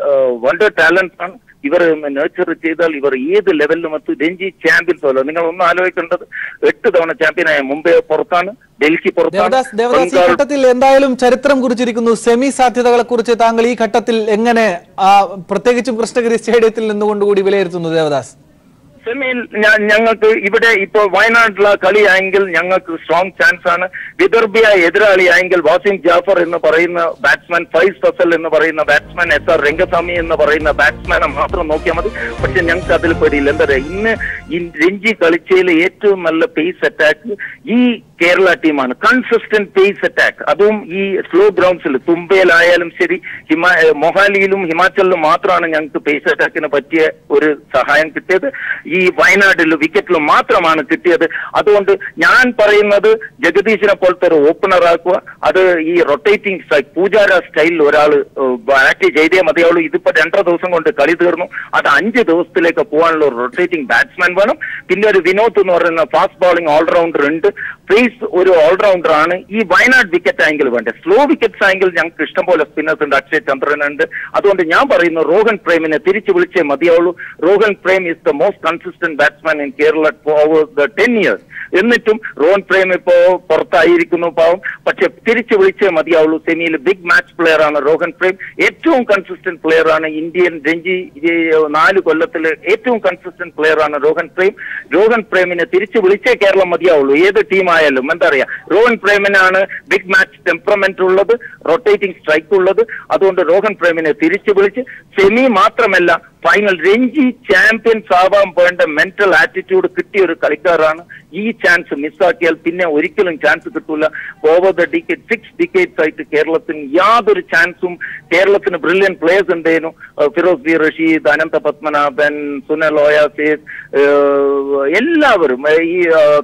വണ്ടർ ടാലൻസ് ആണ്. ഇവർ നേർച്ചർ ചെയ്താൽ ഇവർ ഏത് ലെവലിലും എത്തും. രഞ്ജി ചാമ്പ്യൻസ് അല്ലോ. നിങ്ങൾ ഒന്ന് ആലോചിക്കേണ്ടത് 8 തവണ ചാമ്പ്യനായ മുംബൈ പുറത്താണ്, ഡൽഹി പുറത്താണ്. ദേവദാസ്, ഈ ഘട്ടത്തിൽ എന്തായാലും ചരിത്രം കുറിച്ചിരിക്കുന്നു. സെമി സാധ്യതകളെ കുറിച്ച് താങ്കൾ ഈ ഘട്ടത്തിൽ എങ്ങനെ പ്രത്യേകിച്ചും കൃഷ്ണഗിരി സ്റ്റേഡിയത്തിൽ നിന്നുകൊണ്ടുകൂടി വിലയിരുത്തുന്നു ദേവദാസ്? സെമിയിൽ ഞങ്ങൾക്ക് ഇവിടെ ഇപ്പോൾ വയനാട്ടിലെ കളിയായെങ്കിൽ ഞങ്ങൾക്ക് സ്ട്രോങ് ചാൻസ് ആണ്. വിദർഭയ എതിരാളിയായെങ്കിൽ വാസിം ജാഫർ എന്ന് പറയുന്ന ബാറ്റ്സ്മാൻ, ഫൈസ് ഫസൽ എന്ന് പറയുന്ന ബാറ്റ്സ്മാൻ, SR രംഗസ്വാമി എന്ന് പറയുന്ന ബാറ്റ്സ്മാനെ മാത്രം നോക്കിയാൽ മതി. പക്ഷെ ഞങ്ങൾക്ക് അതിൽ പേടിയില്ല. എന്താ പറയുക, ഇന്ന് ഈ രഞ്ജി കളിച്ചതിൽ ഏറ്റവും നല്ല പേസ് അറ്റാക്ക് ഈ കേരള ടീമാണ്. കൺസിസ്റ്റന്റ് പേസ് അറ്റാക്ക്, അതും ഈ സ്ലോ ഗ്രൗണ്ട്സിൽ തുമ്പയിലായാലും ശരി, മൊഹാലിയിലും ഹിമാചലിലും മാത്രമാണ് ഞങ്ങൾക്ക് പേസ് അറ്റാക്കിന് പറ്റിയ ഒരു സഹായം കിട്ടിയത്. ഈ വയനാട്ടിലും വിക്കറ്റിലും മാത്രമാണ് കിട്ടിയത്. അതുകൊണ്ട് ഞാൻ പറയുന്നത് ജഗദീശിനെ പോലത്തെ ഒരു ഓപ്പണർ ആക്കുക. അത് ഈ റൊട്ടേറ്റിംഗ് സ്ട്രൈക്ക് പൂജാര സ്റ്റൈലിൽ ഒരാൾ ബാറ്റ് ചെയ്തേ മതിയാവുള്ളൂ. ഇതിപ്പോ 2.5 ദിവസം കൊണ്ട് കളി തീർന്നു. അത് 5 ദിവസത്തിലേക്ക് പോകാനുള്ള ഒരു റൊട്ടേറ്റിംഗ് ബാറ്റ്സ്മാൻ വേണം. പിന്നെ ഒരു വിനോദ് എന്ന് പറയുന്ന ഫാസ്റ്റ് ബോളിംഗ് ഓൾറൗണ്ടർ ഉണ്ട്. പേസ് ഒരു ഓൾറൗണ്ടർ ആണ്. ഈ വയനാട് വിക്കറ്റ് ആയെങ്കിൽ വേണ്ട, സ്ലോ വിക്കറ്റ്സ് ആയെങ്കിൽ ഞങ്ങൾക്ക് ഇഷ്ടംപോലെ സ്പിന്നേഴ്സ് ഉണ്ട്. അക്ഷയ് ചന്ദ്രൻ ഉണ്ട്. അതുകൊണ്ട് ഞാൻ പറയുന്നു റോഹൻ പ്രേമിനെ തിരിച്ചു വിളിച്ചേ മതിയാവുള്ളൂ. Rohan Prem is the most consistent batsman in Kerala over the 10 years. എന്നിട്ടും റോഹൻ പ്രേം ഇപ്പോ പുറത്തായിരിക്കുന്നു പാവം. പക്ഷെ തിരിച്ചു വിളിച്ചേ മതിയാവുള്ളൂ. സെമിയിൽ ബിഗ് മാച്ച് പ്ലെയർ ആണ് റോഹൻ പ്രേം. ഏറ്റവും കൺസിസ്റ്റന്റ് പ്ലെയർ ആണ് ഇന്ത്യൻ രഞ്ജി 4 കൊല്ലത്തിൽ ഏറ്റവും കൺസിസ്റ്റന്റ് പ്ലെയർ ആണ് റോഹൻ പ്രേം. റോഹൻ പ്രേമിനെ തിരിച്ചു വിളിച്ചേ കേരളം മതിയാവുള്ളൂ. ഏത് ടീമായാലും എന്താ പറയാ, റോഹൻ പ്രേമിനാണ് ബിഗ് മാച്ച് ടെമ്പറമെന്റ് ഉള്ളത്, റൊട്ടേറ്റിംഗ് സ്ട്രൈക്ക് ഉള്ളത്. അതുകൊണ്ട് റോഹൻ പ്രേമിനെ തിരിച്ചു വിളിച്ച് സെമി മാത്രമല്ല ഫൈനൽ രഞ്ജി ചാമ്പ്യൻസ് ആവാൻ വേണ്ട മെന്റൽ ആറ്റിറ്റ്യൂഡ് കിട്ടിയ ഒരു കളിക്കാരാണ്. ഈ ചാൻസ് മിസ്സാക്കിയാൽ പിന്നെ ഒരിക്കലും ചാൻസ് കിട്ടൂല. ഓവർ ദ ഡിക്കേഡ് 6 decades ആയിട്ട് കേരളത്തിന് യാതൊരു ചാൻസും, കേരളത്തിന് ബ്രില്യൻ പ്ലേയേഴ്സ് ഉണ്ടായിരുന്നു. ഫിറോസ് ബി റഷീദ്, അനന്ത പത്മനാഭൻ, സുനിൽ ഓയാസേസ്, എല്ലാവരും ഈ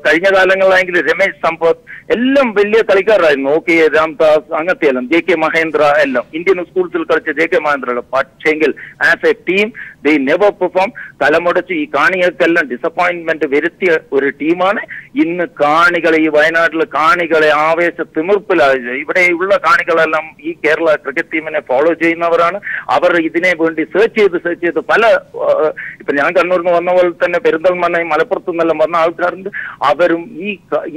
കഴിഞ്ഞ കാലങ്ങളിലാണെങ്കിൽ രമേശ് സമ്പത്ത് എല്ലാം വലിയ കളിക്കാരായിരുന്നു. ഓക്കെ രാംദാസ്, അങ്ങനത്തെ എല്ലാം JK മഹേന്ദ്ര എല്ലാം ഇന്ത്യൻ സ്കൂൾസിൽ കളിച്ച JK മഹേന്ദ്ര. പക്ഷെങ്കിൽ as a team they never perform. തലമുടച്ച് ഈ കാണികൾക്കെല്ലാം ഡിസപ്പോയിന്റ്മെന്റ് വരുത്തിയ ഒരു ടീമാണ്. ഇന്ന് കാണികളെ, ഈ വയനാട്ടിലെ കാണികളെ ആവേശ തിമിർപ്പിലായി. ഇവിടെയുള്ള കാണികളെല്ലാം ഈ കേരള ക്രിക്കറ്റ് ടീമിനെ ഫോളോ ചെയ്യുന്നവരാണ്. അവർ ഇതിനെ വേണ്ടി സെർച്ച് ചെയ്ത് പല, ഇപ്പൊ ഞാൻ കണ്ണൂരിൽ നിന്ന് വന്ന പോലെ തന്നെ പെരിന്തൽമണ്ണയും മലപ്പുറത്തു നിന്നെല്ലാം വന്ന ആൾക്കാരുണ്ട്. അവരും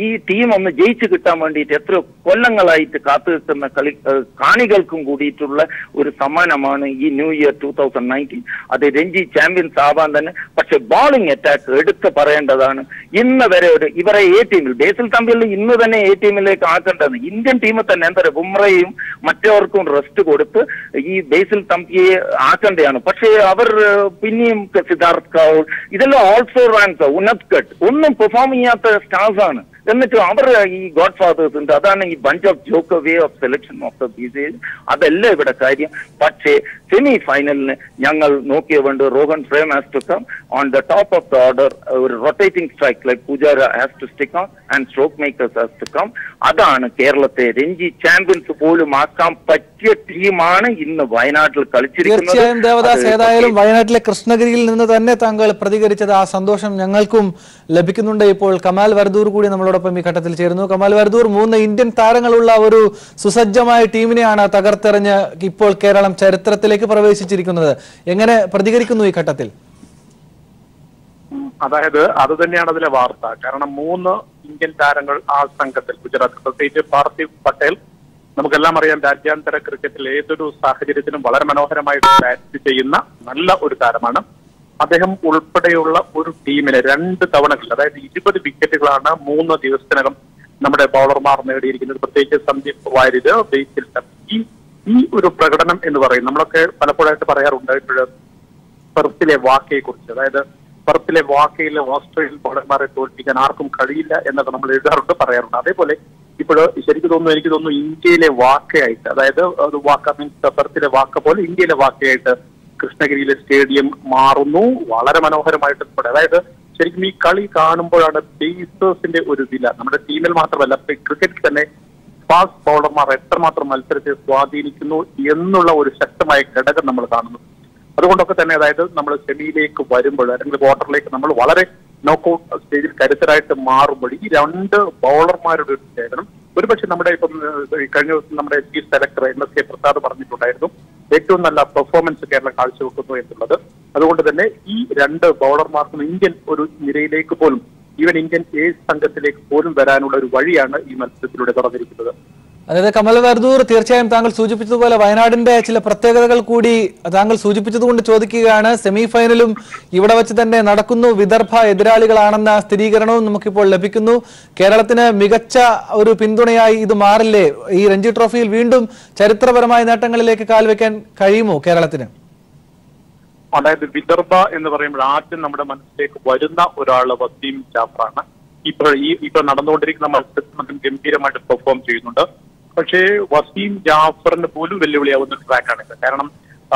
ഈ ടീം ഒന്ന് ജയിച്ചു കിട്ടാൻ വേണ്ടിയിട്ട് എത്രയോ കൊല്ലങ്ങളായിട്ട് കാത്തു നിൽക്കുന്ന കാണികൾക്കും കൂടിയിട്ടുള്ള ഒരു സമ്മാനമാണ് ഈ ന്യൂ ഇയർ 2019. അത് രഞ്ജി ചാമ്പ്യൻസ് ആവാൻ തന്നെ. പക്ഷെ ബോളിംഗ് അറ്റാക്ക് എടുത്ത് പറയേണ്ടതാണ്. ഇന്ന് വരെ ഇവരെ എ ടീമിൽ, ബേസിൽ തമ്പിയിൽ ഇന്ന് തന്നെ എ ടീമിലേക്ക് ആക്കേണ്ടത്. ഇന്ത്യൻ ടീമിൽ തന്നെ എന്താ പറയുക, ബുംറയും മറ്റവർക്കും റെസ്റ്റ് കൊടുത്ത് ഈ ബേസിൽ തമ്പിയെ ആക്കേണ്ടതാണ്. പക്ഷേ അവർ പിന്നെയും സിദ്ധാർത്ഥ് കൗൾ ഇതെല്ലാം ഓൾസോ റാങ്സ്, ഉന്നത് കട്ട് ഒന്നും പെർഫോം ചെയ്യാത്ത സ്റ്റാർസ് ആണ്. എന്നിട്ട് അവർ ഈ ഗോഡ് ഫാദേഴ്സ് ഉണ്ട്. അതാണ് ഈ bunch of joker way of selection of the BCL. അതല്ല ഇവിടെ കാര്യം. പക്ഷേ സെമി ഫൈനലിന് ഞങ്ങൾ നോക്കിയ വേണ്ട Rohan Prem has to come on the top of the order. ഒരു rotating strike like Pujara has to stick on and stroke makers has to come. അതാണ് കേരളത്തെ രഞ്ജി ചാമ്പ്യൻസ് പോലും ആക്കാൻ പറ്റിയ ടീമാണ് ഇന്ന് വയനാട്ടിൽ കളിച്ചിരിക്കുന്നത്. തീർച്ചയായും ദേവദാസ്, ഏതായാലും വയനാട്ടിലെ കൃഷ്ണഗിരിയിൽ നിന്ന് തന്നെ താങ്കൾ പ്രതികരിച്ചത്, ആ സന്തോഷം ഞങ്ങൾക്കും ലഭിക്കുന്നുണ്ട്. ഇപ്പോൾ കമാൽ വർദൂർ കൂടി നമ്മളോടൊപ്പം ഈ ഘട്ടത്തിൽ ചേരുന്നു. കമാൽ വർദൂർ, 3 ഇന്ത്യൻ താരങ്ങളുള്ള ഒരു സുസജ്ജമായ ടീമിനെയാണ് തകർത്തെറിഞ്ഞ് ഇപ്പോൾ കേരളം ചരിത്രത്തിലേക്ക് പ്രവേശിച്ചിരിക്കുന്നത്. എങ്ങനെ പ്രതികരിക്കുന്നു ഈ ഘട്ടത്തിൽ? അതായത് അത് തന്നെയാണ് അതിലെ വാർത്ത. കാരണം 3 ഇന്ത്യൻ താരങ്ങൾ ആ സംഘത്തിൽ, ഗുജറാത്ത്, പ്രത്യേകിച്ച് പാർത്ഥിവ് പട്ടേൽ, നമുക്കെല്ലാം അറിയാം രാജ്യാന്തര ക്രിക്കറ്റിൽ ഏതൊരു സാഹചര്യത്തിലും വളരെ മനോഹരമായിട്ട് ബാറ്റ് ചെയ്യുന്ന നല്ല ഒരു താരമാണ്. അദ്ദേഹം ഉൾപ്പെടെയുള്ള ഒരു ടീമിനെ 2 തവണകൾ, അതായത് 20 വിക്കറ്റുകളാണ് 3 ദിവസത്തിനകം നമ്മുടെ ബൗളർമാർ നേടിയിരിക്കുന്നത്. പ്രത്യേകിച്ച് സന്ദീപ് വാര്യര്, ബേസിൽ തമ്പി. ഈ ഒരു പ്രകടനം എന്ന് പറയും, നമ്മളൊക്കെ പലപ്പോഴായിട്ട് പറയാറുണ്ട് ഇപ്പോഴും പെർത്തിലെ വാക്കയെ കുറിച്ച്. അതായത് പെർത്തിലെ വാക്കയിലെ ഓസ്ട്രേലിയൻ ബൗളർമാരെ തോൽപ്പിക്കാൻ ആർക്കും കഴിയില്ല എന്നൊക്കെ നമ്മൾ എഴുതാറുണ്ട്, പറയാറുണ്ട്. അതേപോലെ ഇപ്പോൾ ശരിക്കും തോന്നുന്നു, എനിക്ക് തോന്നുന്നു ഇന്ത്യയിലെ വാക്കയായിട്ട്, അതായത് വാക്ക മീൻസ് പെർത്തിലെ വാക്ക പോലെ ഇന്ത്യയിലെ വാക്കയായിട്ട് കൃഷ്ണഗിരിയിലെ സ്റ്റേഡിയം മാറുന്നു. വളരെ മനോഹരമായിട്ട്. അതായത് ശരിക്കും ഈ കളി കാണുമ്പോഴാണ് പേസേഴ്സിന്റെ ഒരു വില, നമ്മുടെ ടീമിൽ മാത്രമല്ല ക്രിക്കറ്റിൽ തന്നെ ഫാസ്റ്റ് ബൗളർമാർ എത്രമാത്രം മത്സരത്തെ സ്വാധീനിക്കുന്നു എന്നുള്ള ഒരു ശക്തമായ ഘടകം നമ്മൾ കാണുന്നു. അതുകൊണ്ടൊക്കെ തന്നെ അതായത് നമ്മൾ സെമിയിലേക്ക് വരുമ്പോൾ അല്ലെങ്കിൽ ക്വാർട്ടറിലേക്ക് നമ്മൾ വളരെ നോക്കൌട്ട് സ്റ്റേജിൽ കരുത്തരായിട്ട് മാറുമ്പോൾ ഈ 2 ബൗളർമാരുടെ ഒരു സേവനം, ഒരുപക്ഷെ നമ്മുടെ ഇപ്പം കഴിഞ്ഞ ദിവസം നമ്മുടെ ചീഫ് സെലക്ടർ NSK പ്രസാദ് പറഞ്ഞിട്ടുണ്ടായിരുന്നു ഏറ്റവും നല്ല പെർഫോമൻസ് കേരളം കാഴ്ചവെക്കുന്നു എന്നുള്ളത്. അതുകൊണ്ട് തന്നെ ഈ 2 ബൗളർമാർക്കും ഇന്ത്യൻ ഒരു നിരയിലേക്ക് പോലും, ഈവൻ ഇന്ത്യൻ ഏഴ് സംഘത്തിലേക്ക് പോലും വരാനുള്ള ഒരു വഴിയാണ് ഈ മത്സരത്തിലൂടെ തുറന്നിരിക്കുന്നത്. അതായത് കമൽ വർദൂർ, തീർച്ചയായും താങ്കൾ സൂചിപ്പിച്ചതുപോലെ വയനാടിന്റെ ചില പ്രത്യേകതകൾ കൂടി താങ്കൾ സൂചിപ്പിച്ചതുകൊണ്ട് ചോദിക്കുകയാണ്. സെമി ഫൈനലും ഇവിടെ വെച്ച് തന്നെ നടക്കുന്നു. വിദർഭ എതിരാളികളാണെന്ന സ്ഥിരീകരണവും നമുക്കിപ്പോൾ ലഭിക്കുന്നു. കേരളത്തിന് മികച്ച ഒരു പിന്തുണയായി ഇത് മാറില്ലേ? ഈ രഞ്ജി ട്രോഫിയിൽ വീണ്ടും ചരിത്രപരമായ നേട്ടങ്ങളിലേക്ക് കാൽവെക്കാൻ കഴിയുമോ കേരളത്തിന്? അതായത് വിദർഭ എന്ന് പറയുമ്പോൾ ആദ്യം നമ്മുടെ മനസ്സിലേക്ക് വരുന്ന ഒരാൾ വസീം ജാഫറാണ്. ഇപ്പൊ നടന്നുകൊണ്ടിരിക്കുന്ന മത്സരത്തിൽ ഗംഭീരമായിട്ട് പെർഫോം ചെയ്യുന്നുണ്ട്. പക്ഷേ വസീം ജാഫറിന് പോലും വെല്ലുവിളിയാവുന്ന ട്രാക്കാണിത്. കാരണം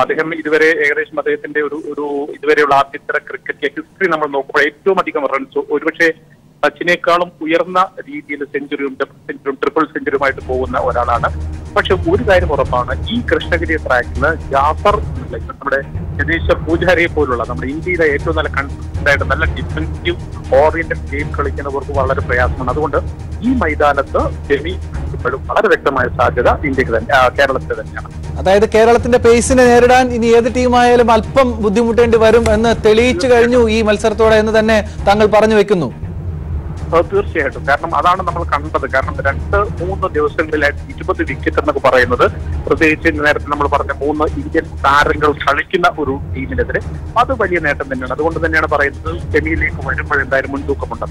അദ്ദേഹം ഇതുവരെ ഏകദേശം അദ്ദേഹത്തിന്റെ ഒരു ഇതുവരെയുള്ള ആദ്യത്തെ ക്രിക്കറ്റ് ഹിസ്റ്ററി നമ്മൾ നോക്കുമ്പോൾ ഏറ്റവും അധികം റൺസ് ഒരുപക്ഷെ സച്ചിനേക്കാളും ഉയർന്ന രീതിയിൽ സെഞ്ചുറിയും ഡബിൾ സെഞ്ചുറിയും ട്രിപ്പിൾ സെഞ്ചുറിയുമായിട്ട് പോകുന്ന ഒരാളാണ്. പക്ഷെ ഒരു കാര്യം ഉറപ്പാണ്, ഈ കൃഷ്ണഗിരി ട്രാക്കില് ജാഫർ നമ്മുടെ ജനേശ്വർ പൂജാരിയെ പോലുള്ള നമ്മുടെ ഇന്ത്യയിലെ ഏറ്റവും നല്ല കൺസിസ്റ്റന്റ് ആയിട്ട് നല്ല ഡിഫൻസീവ് ഓറിയന്റഡ് ഗെയിം കളിക്കുന്നവർക്ക് വളരെ പ്രയാസമാണ്. അതുകൊണ്ട് ഈ മൈതാനത്ത് സെമി ഇപ്പോഴും വളരെ വ്യക്തമായ സാധ്യത ഇന്ത്യക്ക് തന്നെ കേരളത്തിന് തന്നെയാണ്. അതായത് കേരളത്തിന്റെ പേസിനെ നേരിടാൻ ഇനി ഏത് ടീമായാലും അല്പം ബുദ്ധിമുട്ടേണ്ടി വരും എന്ന് തെളിയിച്ചു കഴിഞ്ഞു ഈ മത്സരത്തോടെ എന്ന് തന്നെ താങ്കൾ പറഞ്ഞു വെക്കുന്നു. തീർച്ചയായിട്ടും. കാരണം അതാണ് നമ്മൾ കണ്ടത്. കാരണം 2-3 ദിവസങ്ങളിലായിട്ട് 20 വിക്കറ്റ് എന്നൊക്കെ പറയുന്നത്, പ്രത്യേകിച്ച് നേരത്തെ നമ്മൾ പറഞ്ഞ 3 ഇന്ത്യൻ താരങ്ങൾ കളിക്കുന്ന ഒരു ടീമിനെതിരെ അത് വലിയ നേട്ടം തന്നെയാണ്. അതുകൊണ്ട് തന്നെയാണ് പറയുന്നത് സെമിയിലേക്ക് വരുമ്പോൾ എന്തായാലും മുൻതൂക്കമുണ്ട്.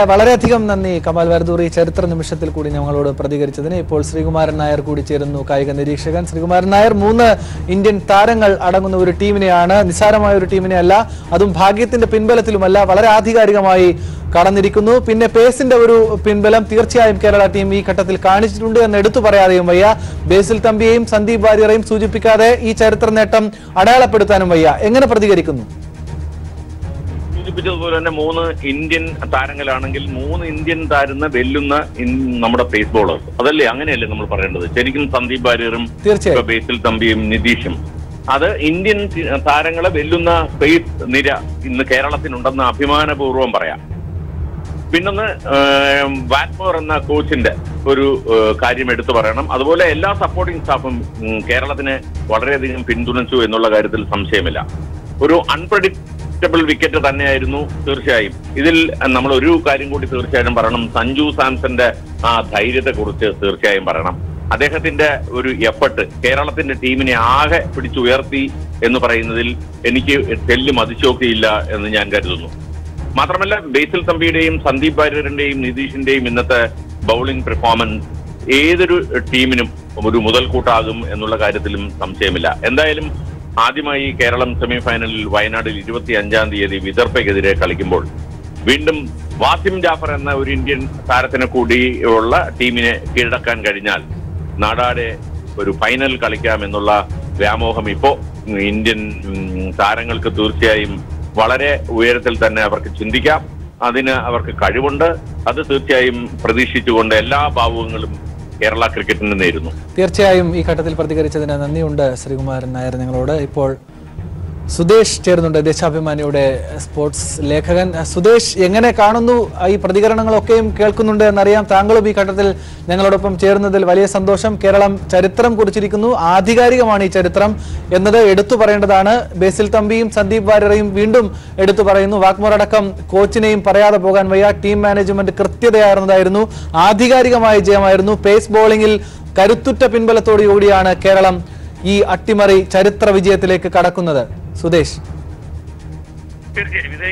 വളരെയധികം നന്ദി കമാൽ വരദൂറി ചരിത്ര നിമിഷത്തിൽ കൂടി ഞങ്ങളോട് പ്രതികരിച്ചതിന്. ഇപ്പോൾ ശ്രീകുമാരൻ നായർ കൂടി ചേരുന്നു, കായിക നിരീക്ഷകൻ. ശ്രീകുമാരൻ നായർ, 3 ഇന്ത്യൻ താരങ്ങൾ അടങ്ങുന്ന ഒരു ടീമിനെയാണ്, നിസ്സാരമായ ഒരു ടീമിനെ അല്ല, അതും ഭാഗ്യത്തിന്റെ പിൻബലത്തിലുമല്ല, വളരെ ആധികാരികമായി കടന്നിരിക്കുന്നു. പിന്നെ പേസിന്റെ ഒരു പിൻബലം തീർച്ചയായും കേരള ടീം ഈ ഘട്ടത്തിൽ കാണിച്ചിട്ടുണ്ട് എന്ന് എടുത്തു പറയാതെയും വയ്യ. ബേസിൽ തമ്പിയെയും സന്ദീപ് വാര്യറെയും സൂചിപ്പിക്കാതെ ഈ ചരിത്ര നേട്ടം അടയാളപ്പെടുത്താനും വയ്യ. എങ്ങനെ പ്രതികരിക്കുന്നു? സൂചിപ്പിച്ചതുപോലെ തന്നെ 3 ഇന്ത്യൻ താരങ്ങളാണെങ്കിൽ 3 ഇന്ത്യൻ താരന്ന് വെല്ലുന്ന നമ്മുടെ പേസ് ബോളേഴ്സ്, അതല്ലേ? അങ്ങനെയല്ലേ നമ്മൾ പറയേണ്ടത്? ശരിക്കും സന്ദീപ് വാര്യറും ബേസിൽ തമ്പിയും നിതീഷും, അത് ഇന്ത്യൻ താരങ്ങളെ വെല്ലുന്ന പേസ് നിര ഇന്ന് കേരളത്തിനുണ്ടെന്ന് അഭിമാനപൂർവ്വം പറയാം. പിന്നൊന്ന് വാറ്റ്മോർ എന്ന കോച്ചിന്റെ ഒരു കാര്യം എടുത്തു പറയണം. അതുപോലെ എല്ലാ സപ്പോർട്ടിംഗ് സ്റ്റാഫും കേരളത്തിനെ വളരെയധികം പിന്തുണച്ചു എന്നുള്ള കാര്യത്തിൽ സംശയമില്ല. ഒരു അൺപ്രഡിക്റ്റബിൾ വിക്കറ്റ് തന്നെയായിരുന്നു തീർച്ചയായും. ഇതിൽ നമ്മൾ ഒരു കാര്യം കൂടി തീർച്ചയായും പറയണം, സഞ്ജു സാംസന്റെ ആ ധൈര്യത്തെ കുറിച്ച് തീർച്ചയായും പറയണം. അദ്ദേഹത്തിന്റെ ഒരു എഫർട്ട് കേരളത്തിന്റെ ടീമിനെ ആകെ പിടിച്ചുയർത്തി എന്ന് പറയുന്നതിൽ എനിക്ക് തെല്ലും അതിശോക്തിയില്ല എന്ന് ഞാൻ കരുതുന്നു. മാത്രമല്ല, ബേസിൽ തമ്പിയുടെയും സന്ദീപ് വാര്യറിന്റെയും നിതീഷിന്റെയും ഇന്നത്തെ ബൗളിംഗ് പെർഫോമൻസ് ഏതൊരു ടീമിനും ഒരു മുതൽക്കൂട്ടാകും എന്നുള്ള കാര്യത്തിലും സംശയമില്ല. എന്തായാലും ആദ്യമായി കേരളം സെമിഫൈനലിൽ വയനാട്ടിൽ 25-ാം തീയതി വിദർഭയ്ക്കെതിരെ കളിക്കുമ്പോൾ വീണ്ടും വാസിം ജാഫർ എന്ന ഒരു ഇന്ത്യൻ താരത്തിനെ കൂടിയുള്ള ടീമിനെ കീഴടക്കാൻ കഴിഞ്ഞാൽ നാടാടെ ഒരു ഫൈനൽ കളിക്കാമെന്നുള്ള വ്യാമോഹം ഇപ്പോ ഇന്ത്യൻ താരങ്ങൾക്ക് തീർച്ചയായും വളരെ ഉയരത്തിൽ തന്നെ അവർക്ക് ചിന്തിക്കാം. അതിന് അവർക്ക് കഴിവുണ്ട്. അത് തീർച്ചയായും പ്രതീക്ഷിച്ചുകൊണ്ട് എല്ലാ ഭാവുകങ്ങളും കേരള ക്രിക്കറ്റിന് നേരുന്നു. തീർച്ചയായും ഈ ഘട്ടത്തിൽ പ്രതികരിച്ചതിന് നന്ദിയുണ്ട് ശ്രീകുമാരൻ നായർ നിങ്ങളോട്. ഇപ്പോൾ സുദേശ് ചേരുന്നുണ്ട്, ദേശാഭിമാനിയുടെ സ്പോർട്സ് ലേഖകൻ. സുദേശ്, എങ്ങനെ കാണുന്നു? ഈ പ്രതികരണങ്ങളൊക്കെയും കേൾക്കുന്നുണ്ട് എന്നറിയാം. താങ്കളും ഈ ഘട്ടത്തിൽ ഞങ്ങളോടൊപ്പം ചേരുന്നതിൽ വലിയ സന്തോഷം. കേരളം ചരിത്രം കുറിച്ചിരിക്കുന്നു, ആധികാരികമാണ് ഈ ചരിത്രം എന്നത് എടുത്തു പറയേണ്ടതാണ്. ബേസിൽ തമ്പിയും സന്ദീപ് വാര്യറെയും വീണ്ടും എടുത്തു പറയുന്നു. വാഗ്മോർ അടക്കം കോച്ചിനെയും പറയാതെ പോകാൻ വയ്യ. ടീം മാനേജ്മെന്റ് കൃത്യതയാർന്നതായിരുന്നു, ആധികാരികമായ ജയമായിരുന്നു. പേസ് ബോളിംഗിൽ കരുത്തുറ്റ പിൻബലത്തോടുകൂടിയാണ് കേരളം ഈ അട്ടിമറി ചരിത്ര വിജയത്തിലേക്ക് കടക്കുന്നത്. സുദേശ്, തീർച്ചയായും ഇത്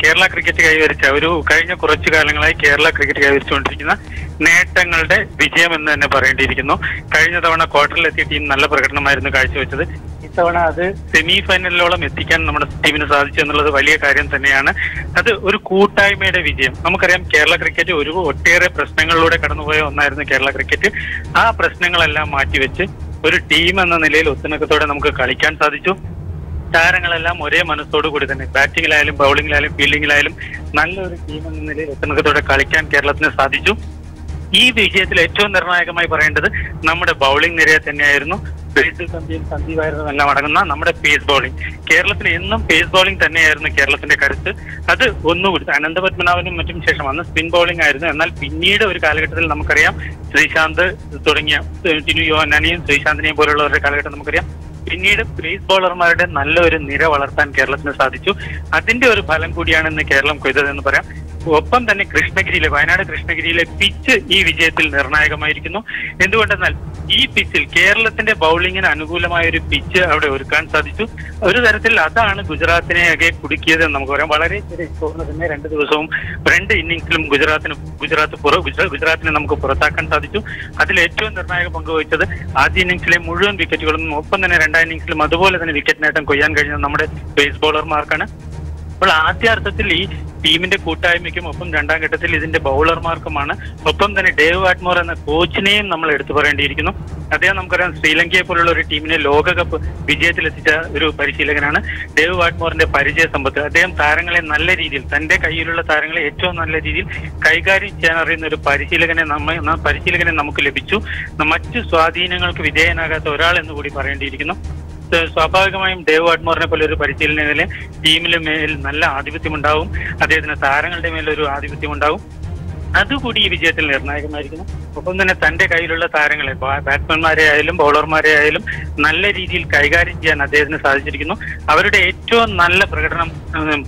കേരള ക്രിക്കറ്റ് കൈവരിച്ച കഴിഞ്ഞ കുറച്ചു കാലങ്ങളായി കേരള ക്രിക്കറ്റ് കൈവരിച്ചുകൊണ്ടിരിക്കുന്ന നേട്ടങ്ങളുടെ വിജയം എന്ന് തന്നെ പറയേണ്ടിയിരിക്കുന്നു. കഴിഞ്ഞ തവണ ക്വാർട്ടറിലെത്തിയ ടീം നല്ല പ്രകടനമായിരുന്നു കാഴ്ചവെച്ചത്. ഇത്തവണ അത് സെമി ഫൈനലിലോളം എത്തിക്കാൻ നമ്മുടെ ടീമിന് സാധിച്ചു എന്നുള്ളത് വലിയ കാര്യം തന്നെയാണ്. അത് ഒരു കൂട്ടായ്മയുടെ വിജയം. നമുക്കറിയാം, കേരള ക്രിക്കറ്റ് ഒട്ടേറെ പ്രശ്നങ്ങളിലൂടെ കടന്നുപോയ ഒന്നായിരുന്നു കേരള ക്രിക്കറ്റ്. ആ പ്രശ്നങ്ങളെല്ലാം മാറ്റിവെച്ച് ഒരു ടീം എന്ന നിലയിൽ ഒത്തിണക്കത്തോടെ നമുക്ക് കളിക്കാൻ സാധിച്ചു. താരങ്ങളെല്ലാം ഒരേ മനസ്സോടു കൂടി തന്നെ ബാറ്റിംഗിലായാലും ബൗളിംഗിലായാലും ഫീൽഡിംഗിലായാലും നല്ലൊരു ടീം എന്ന നിലയിൽ ഒത്തിണക്കത്തോടെ കളിക്കാൻ കേരളത്തിന് സാധിച്ചു. ഈ വിജയത്തിൽ ഏറ്റവും നിർണായകമായി പറയേണ്ടത് നമ്മുടെ ബൗളിംഗ് നിരയെ തന്നെയായിരുന്നു. ബേസിൽ തമ്പിയും സന്ദീപ് വാര്യറും എല്ലാം അടങ്ങുന്ന നമ്മുടെ പേസ് ബൗളിംഗ്. കേരളത്തിൽ എന്നും പേസ് ബൗളിംഗ് തന്നെയായിരുന്നു കേരളത്തിന്റെ കരുത്ത്. അത് ഒന്നുകൂടി അനന്തപത്മനാഭനും മറ്റും ശേഷം അന്ന് സ്പിൻ ബൗളിംഗ് ആയിരുന്നു. എന്നാൽ പിന്നീട് ഒരു കാലഘട്ടത്തിൽ നമുക്കറിയാം, ശ്രീശാന്ത് തുടങ്ങിയ ടിനു യോഹന്നാനെയും ശ്രീശാന്തിനെയും പോലുള്ളവരുടെ കാലഘട്ടം നമുക്കറിയാം. പിന്നീട് പേസ് ബോളർമാരുടെ നല്ലൊരു നിര വളർത്താൻ കേരളത്തിന് സാധിച്ചു. അതിന്റെ ഒരു ഫലം കൂടിയാണ് ഇന്ന് കേരളം കൊയ്തതെന്ന് പറയാം. ഒപ്പം തന്നെ വയനാട് കൃഷ്ണഗിരിയിലെ പിച്ച് ഈ വിജയത്തിൽ നിർണായകമായിരിക്കുന്നു. എന്തുകൊണ്ടെന്നാൽ ഈ പിച്ചിൽ കേരളത്തിന്റെ ബൗളിങ്ങിന് അനുകൂലമായ ഒരു പിച്ച് അവിടെ ഒരുക്കാൻ സാധിച്ചു. ഒരു തരത്തിൽ അതാണ് ഗുജറാത്തിനെയൊക്കെ കുടുക്കിയത് നമുക്ക് പറയാം. വളരെ ചെറിയ സ്കോറിന് തന്നെ 2 ദിവസവും 2 ഇന്നിംഗ്സിലും ഗുജറാത്തിനെ നമുക്ക് പുറത്താക്കാൻ സാധിച്ചു. അതിൽ ഏറ്റവും നിർണായക പങ്ക് വഹിച്ചത് ആദ്യ ഇന്നിംഗ്സിലെ മുഴുവൻ വിക്കറ്റുകളും ഒപ്പം തന്നെ 2ാം ഇന്നിംഗ്സിലും അതുപോലെ തന്നെ വിക്കറ്റ് നേട്ടം കൊയ്യാൻ കഴിഞ്ഞത് നമ്മുടെ പേസ് ബൗളർമാർക്കാണ്. അപ്പോൾ ആദ്യാർത്ഥത്തിൽ ഈ ടീമിന്റെ കൂട്ടായ്മയ്ക്കും ഒപ്പം 2ാം ഘട്ടത്തിൽ ഇതിന്റെ ബൗളർമാർക്കുമാണ്. ഒപ്പം തന്നെ ഡേവ് വാട്ട്മോർ എന്ന കോച്ചിനെയും നമ്മൾ എടുത്തു പറയേണ്ടിയിരിക്കുന്നു. അദ്ദേഹം നമുക്കറിയാം ശ്രീലങ്കയെ പോലുള്ള ഒരു ടീമിനെ ലോകകപ്പ് വിജയത്തിലെത്തിച്ച ഒരു പരിശീലകനാണ്. ഡേവ് വാട്ട്മോറിന്റെ പരിചയ സമ്പത്ത്, അദ്ദേഹം താരങ്ങളെ നല്ല രീതിയിൽ തന്റെ കയ്യിലുള്ള താരങ്ങളെ ഏറ്റവും നല്ല രീതിയിൽ കൈകാര്യം ചെയ്യാൻ അറിയുന്ന ഒരു പരിശീലകനെ നമുക്ക് ലഭിച്ചു. മറ്റു സ്വാധീനങ്ങൾക്ക് വിധേയനാകാത്ത ഒരാൾ എന്ന് കൂടി പറയേണ്ടിയിരിക്കുന്നു. സ്വാഭാവികമായും ഡേവ് വാട്ട്മോറിനെ പോലെ ഒരു പരിശീലകന് ടീമിലെ മേൽ നല്ല ആധിപത്യം ഉണ്ടാവും, അദ്ദേഹത്തിന് താരങ്ങളുടെ മേലൊരു ആധിപത്യം ഉണ്ടാവും. അതുകൂടി ഈ വിജയത്തിൽ നിർണായകമായിരിക്കുന്നു. ഒപ്പം തന്നെ തന്റെ കയ്യിലുള്ള താരങ്ങളെ ബാറ്റ്സ്മാൻമാരെ ആയാലും ബൗളർമാരെ ആയാലും നല്ല രീതിയിൽ കൈകാര്യം ചെയ്യാൻ അദ്ദേഹത്തിന് സാധിച്ചിരിക്കുന്നു. അവരുടെ ഏറ്റവും നല്ല പ്രകടനം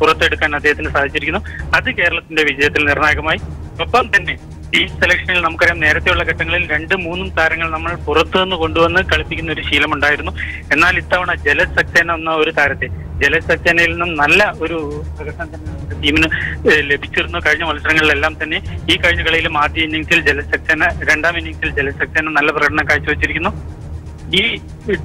പുറത്തെടുക്കാൻ അദ്ദേഹത്തിന് സാധിച്ചിരിക്കുന്നു. അത് കേരളത്തിന്റെ വിജയത്തിൽ നിർണായകമായി. ഒപ്പം തന്നെ ടീം സെലക്ഷനിൽ നമുക്കറിയാം നേരത്തെയുള്ള ഘട്ടങ്ങളിൽ 2-3 താരങ്ങൾ നമ്മൾ പുറത്തുനിന്ന് കൊണ്ടുവന്ന് കളിപ്പിക്കുന്ന ഒരു ശീലമുണ്ടായിരുന്നു. എന്നാൽ ഇത്തവണ ജലജ് സക്സേന എന്ന ഒരു താരത്തെ ജലജ് സക്സേനയിൽ നിന്നും നല്ല ഒരു പ്രകടനം തന്നെ ടീമിന് ലഭിച്ചിരുന്നു. കഴിഞ്ഞ മത്സരങ്ങളിലെല്ലാം തന്നെ ഈ കഴിഞ്ഞ കളിയിലും ആദ്യ ഇന്നിംഗ്സിൽ ജലജ് സക്സേന, 2ാം ഇന്നിംഗ്സിൽ ജലജ് സക്സേന നല്ല പ്രകടനം കാഴ്ചവെച്ചിരിക്കുന്നു. ഈ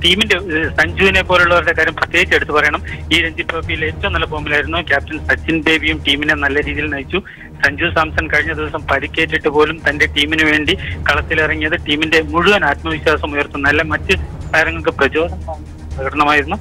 ടീമിന്റെ സഞ്ജുവിനെ പോലുള്ളവരുടെ കാര്യം പ്രത്യേകിച്ച് എടുത്തു പറയണം. ഈ രഞ്ജി ട്രോഫിയിൽ ഏറ്റവും നല്ല ഫോമിലായിരുന്നു. ക്യാപ്റ്റൻ സച്ചിൻ ബേബിയും ടീമിനെ നല്ല രീതിയിൽ നയിച്ചു. സഞ്ജു സാംസൺ കഴിഞ്ഞ ദിവസം പരിക്കേറ്റിട്ട് പോലും തന്റെ ടീമിന് വേണ്ടി കളത്തിലിറങ്ങിയത് ടീമിന്റെ മുഴുവൻ ആത്മവിശ്വാസം ഉയർത്തുന്ന നല്ല മറ്റ് താരങ്ങൾക്ക് പ്രകടനമായിരുന്നു.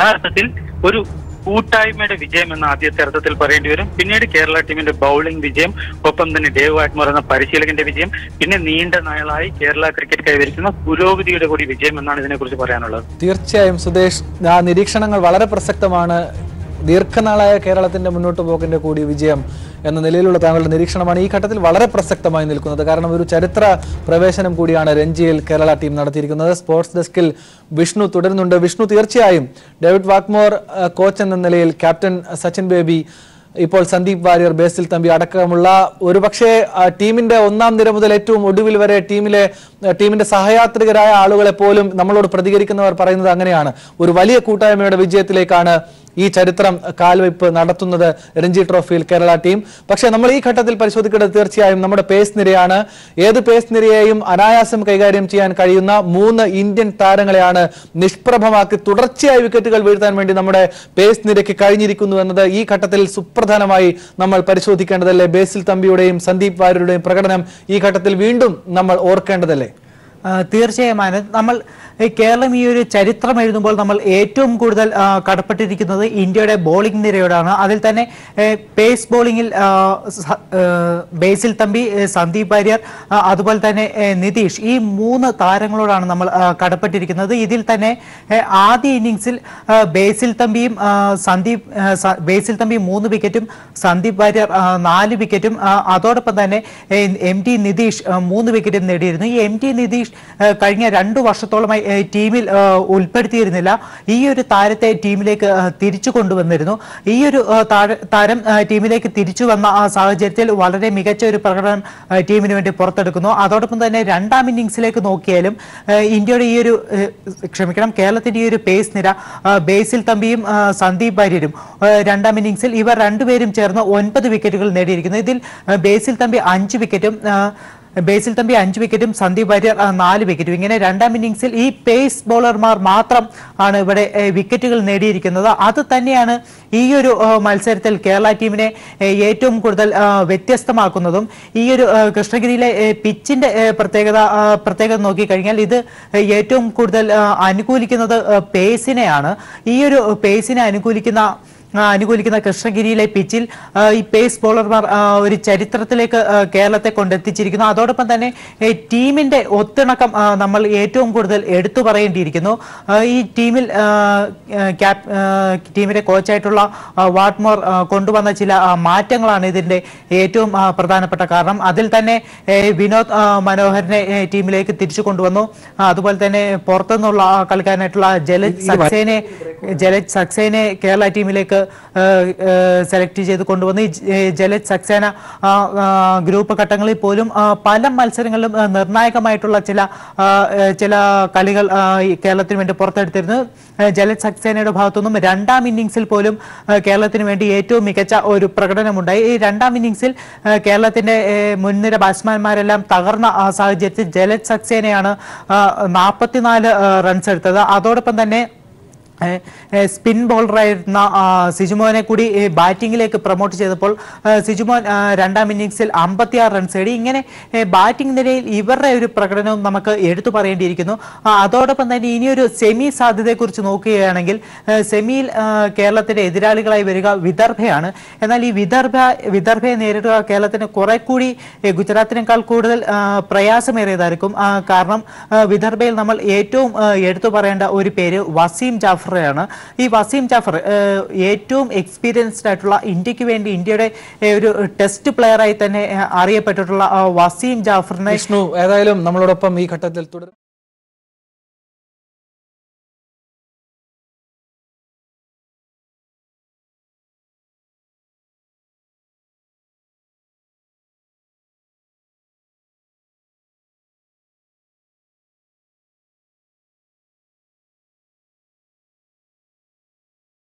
ആ അർത്ഥത്തിൽ ഒരു കൂട്ടായ്മയുടെ വിജയം എന്ന ആദ്യത്തെ അർത്ഥത്തിൽ പറയേണ്ടി വരും. പിന്നീട് കേരള ടീമിന്റെ ബൗളിംഗ് വിജയം, ഒപ്പം തന്നെ ഡേവ് വാട്ട്മോർ എന്ന പരിശീലകന്റെ വിജയം, പിന്നെ നീണ്ട നാളായി കേരള ക്രിക്കറ്റ് കൈവരിക്കുന്ന പുരോഗതിയുടെ കൂടി വിജയം എന്നാണ് ഇതിനെക്കുറിച്ച് പറയാനുള്ളത്. തീർച്ചയായും സുദേശ്, ആ നിരീക്ഷണങ്ങൾ വളരെ പ്രസക്തമാണ്. ദീർഘനാളായ കേരളത്തിന്റെ മുന്നോട്ട് പോക്കിന്റെ കൂടി വിജയം എന്ന നിലയിലുള്ള താങ്കളുടെ നിരീക്ഷണമാണ് ഈ ഘട്ടത്തിൽ വളരെ പ്രസക്തമായി നിൽക്കുന്നത്. കാരണം ഒരു ചരിത്ര പ്രവേശനം കൂടിയാണ് രഞ്ജിയിൽ കേരള ടീം നടത്തിയിരിക്കുന്നത്. സ്പോർട്സ് ഡെസ്കിൽ വിഷ്ണു തുടരുന്നുണ്ട്. വിഷ്ണു, തീർച്ചയായും ഡേവിഡ് വാട്ട്മോർ കോച്ച് എന്ന നിലയിൽ, ക്യാപ്റ്റൻ സച്ചിൻ ബേബി, ഇപ്പോൾ സന്ദീപ് വാര്യർ, ബേസിൽ തമ്പി അടക്കമുള്ള ഒരുപക്ഷെ ടീമിന്റെ 1ാം നിര മുതൽ ഏറ്റവും ഒടുവിൽ വരെ ടീമിന്റെ സഹയാത്രികരായ ആളുകളെ പോലും നമ്മളോട് പ്രതികരിക്കുന്നവർ പറയുന്നത് അങ്ങനെയാണ്. ഒരു വലിയ കൂട്ടായ്മയുടെ വിജയത്തിലേക്കാണ് ഈ ചരിത്രം കാൽവയ്പ് നടത്തുന്നത് രഞ്ജി ട്രോഫിയിൽ കേരള ടീം. പക്ഷേ നമ്മൾ ഈ ഘട്ടത്തിൽ പരിശോധിക്കേണ്ടത് തീർച്ചയായും നമ്മുടെ പേസ് നിരയാണ്. ഏത് പേസ് നിരയെയും അനായാസം കൈകാര്യം ചെയ്യാൻ കഴിയുന്ന 3 ഇന്ത്യൻ താരങ്ങളെയാണ് നിഷ്പ്രഭമാക്കി തുടർച്ചയായി വിക്കറ്റുകൾ വീഴ്ത്താൻ വേണ്ടി നമ്മുടെ പേസ് നിരയ്ക്ക് കഴിഞ്ഞിരിക്കുന്നു എന്നത് ഈ ഘട്ടത്തിൽ സുപ്രധാനമായി നമ്മൾ പരിശോധിക്കേണ്ടതല്ലേ? ബേസിൽ തമ്പിയുടെയും സന്ദീപ് വാര്യരുടെയും പ്രകടനം ഈ ഘട്ടത്തിൽ വീണ്ടും നമ്മൾ ഓർക്കേണ്ടതല്ലേ? തീർച്ചയായും ആനന്ദ്, നമ്മൾ കേരളം ഈ ഒരു ചരിത്രം എഴുതുമ്പോൾ നമ്മൾ ഏറ്റവും കൂടുതൽ കടപ്പെട്ടിരിക്കുന്നത് ഇന്ത്യയുടെ ബോളിംഗ് നിരയോടാണ്. അതിൽ തന്നെ പേസ് ബോളിംഗിൽ ബേസിൽ തമ്പി, സന്ദീപ് വാര്യർ, അതുപോലെ തന്നെ നിതീഷ്, ഈ 3 താരങ്ങളോടാണ് നമ്മൾ കടപ്പെട്ടിരിക്കുന്നത്. ഇതിൽ തന്നെ ആദ്യ ഇന്നിംഗ്സിൽ ബേസിൽ തമ്പി 3 വിക്കറ്റും സന്ദീപ് വാര്യർ 4 വിക്കറ്റും അതോടൊപ്പം തന്നെ MT നിതീഷ് 3 വിക്കറ്റും നേടിയിരുന്നു. ഈ MT നിതീഷ് കഴിഞ്ഞ 2 വർഷത്തോളമായി ടീമിൽ ഉൾപ്പെടുത്തിയിരുന്നില്ല. ഈ ഒരു താരത്തെ ടീമിലേക്ക് തിരിച്ചു കൊണ്ടുവന്നിരുന്നു. ഈ ഒരു താരം ടീമിലേക്ക് തിരിച്ചു വന്ന ആ സാഹചര്യത്തിൽ വളരെ മികച്ച ഒരു പ്രകടനം ടീമിന് വേണ്ടി പുറത്തെടുക്കുന്നു. അതോടൊപ്പം തന്നെ 2ാം ഇന്നിംഗ്സിലേക്ക് നോക്കിയാലും ഇന്ത്യയുടെ ഈ ഒരു കേരളത്തിന്റെ ഈ ഒരു പേസ് നിര ബേസിൽ തമ്പിയും സന്ദീപ് വാര്യരും 2ാം ഇന്നിംഗ്സിൽ ഇവർ രണ്ടുപേരും ചേർന്ന് 9 വിക്കറ്റുകൾ നേടിയിരിക്കുന്നു. ഇതിൽ ബേസിൽ തമ്പി 5 വിക്കറ്റും സന്ദീപ് വാര്യർ 4 വിക്കറ്റും. ഇങ്ങനെ 2ാം ഇന്നിംഗ്സിൽ ഈ പേസ് ബോളർമാർ മാത്രം ആണ് ഇവിടെ വിക്കറ്റുകൾ നേടിയിരിക്കുന്നത്. അത് തന്നെയാണ് ഈ ഒരു മത്സരത്തിൽ കേരള ടീമിനെ ഏറ്റവും കൂടുതൽ വ്യത്യസ്തമാക്കുന്നതും. ഈ ഒരു കൃഷ്ണഗിരിയിലെ പിച്ചിന്റെ പ്രത്യേകത നോക്കിക്കഴിഞ്ഞാൽ ഇത് ഏറ്റവും കൂടുതൽ അനുകൂലിക്കുന്നത് പേസിനെയാണ്. ഈ ഒരു പേസിനെ അനുകൂലിക്കുന്ന കൃഷ്ണഗിരിയിലെ പിച്ചിൽ ഈ പേസ് ബോളർമാർ ഒരു ചരിത്രത്തിലേക്ക് കേരളത്തെ കൊണ്ടെത്തിച്ചിരിക്കുന്നു. അതോടൊപ്പം തന്നെ ടീമിന്റെ ഒത്തിണക്കം നമ്മൾ ഏറ്റവും കൂടുതൽ എടുത്തു പറയേണ്ടിയിരിക്കുന്നു. ഈ ടീമിന്റെ കോച്ചായിട്ടുള്ള വാട്ട്മോർ കൊണ്ടുവന്ന ചില മാറ്റങ്ങളാണ് ഇതിന്റെ ഏറ്റവും പ്രധാനപ്പെട്ട കാരണം. അതിൽ തന്നെ വിനോദ് മനോഹരനെ ടീമിലേക്ക് തിരിച്ചു കൊണ്ടുവന്നു. അതുപോലെ തന്നെ പുറത്തുനിന്നുള്ള കളിക്കാരനായിട്ടുള്ള ജലജ് സക്സേനെ ജലജ് സക്സേനയെ കേരള ടീമിലേക്ക് സെലക്ട് ചെയ്ത് കൊണ്ടുവന്ന് ജലജ് സക്സേന ഗ്രൂപ്പ് ഘട്ടങ്ങളിൽ പോലും പല മത്സരങ്ങളിലും നിർണായകമായിട്ടുള്ള ചില കളികൾ കേരളത്തിന് വേണ്ടി പുറത്തെടുത്തിരുന്നു. ജലജ് സക്സേനയുടെ ഭാഗത്തുനിന്നും രണ്ടാം ഇന്നിംഗ്സിൽ പോലും കേരളത്തിന് വേണ്ടി ഏറ്റവും മികച്ച ഒരു പ്രകടനമുണ്ടായി. ഈ രണ്ടാം ഇന്നിംഗ്സിൽ കേരളത്തിന്റെ മുൻനിര ബാറ്റ്സ്മാൻമാരെല്ലാം തകർന്ന സാഹചര്യത്തിൽ ജലജ് സക്സേനയാണ് 44 റൺസ് എടുത്തത്. അതോടൊപ്പം തന്നെ സ്പിൻ ബോളറായിരുന്ന സിജുമോനെ കൂടി ബാറ്റിംഗിലേക്ക് പ്രൊമോട്ട് ചെയ്തപ്പോൾ സിജുമോൻ രണ്ടാം ഇന്നിംഗ്സിൽ 56 റൺസ് നേടി. ഇങ്ങനെ ബാറ്റിംഗ് നിലയിൽ ഇവരുടെ ഒരു പ്രകടനവും നമുക്ക് എടുത്തു പറയേണ്ടിയിരിക്കുന്നു. അതോടൊപ്പം തന്നെ ഇനിയൊരു സെമി സാധ്യതയെക്കുറിച്ച് നോക്കുകയാണെങ്കിൽ സെമിയിൽ കേരളത്തിന്റെ എതിരാളികളായി വരിക വിദർഭയാണ്. എന്നാൽ ഈ വിദർഭയെ നേരിടുക കേരളത്തിന് കുറെ കൂടി ഗുജറാത്തിനേക്കാൾ കൂടുതൽ പ്രയാസമേറിയതായിരിക്കും. കാരണം വിദർഭയിൽ നമ്മൾ ഏറ്റവും എടുത്തു പറയേണ്ട ഒരു പേര് വസീം ജാഫർ ാണ്. ഈ വസീം ജാഫർ ഏറ്റവും എക്സ്പീരിയൻസ്ഡ് ആയിട്ടുള്ള ഇന്ത്യക്ക് വേണ്ടി ഇന്ത്യയുടെ ഒരു ടെസ്റ്റ് പ്ലെയറായി തന്നെ അറിയപ്പെട്ടിട്ടുള്ള വസീം ജാഫറിനെ ഏതായാലും നമ്മളോടൊപ്പം ഈ ഘട്ടത്തിൽ തുടരും.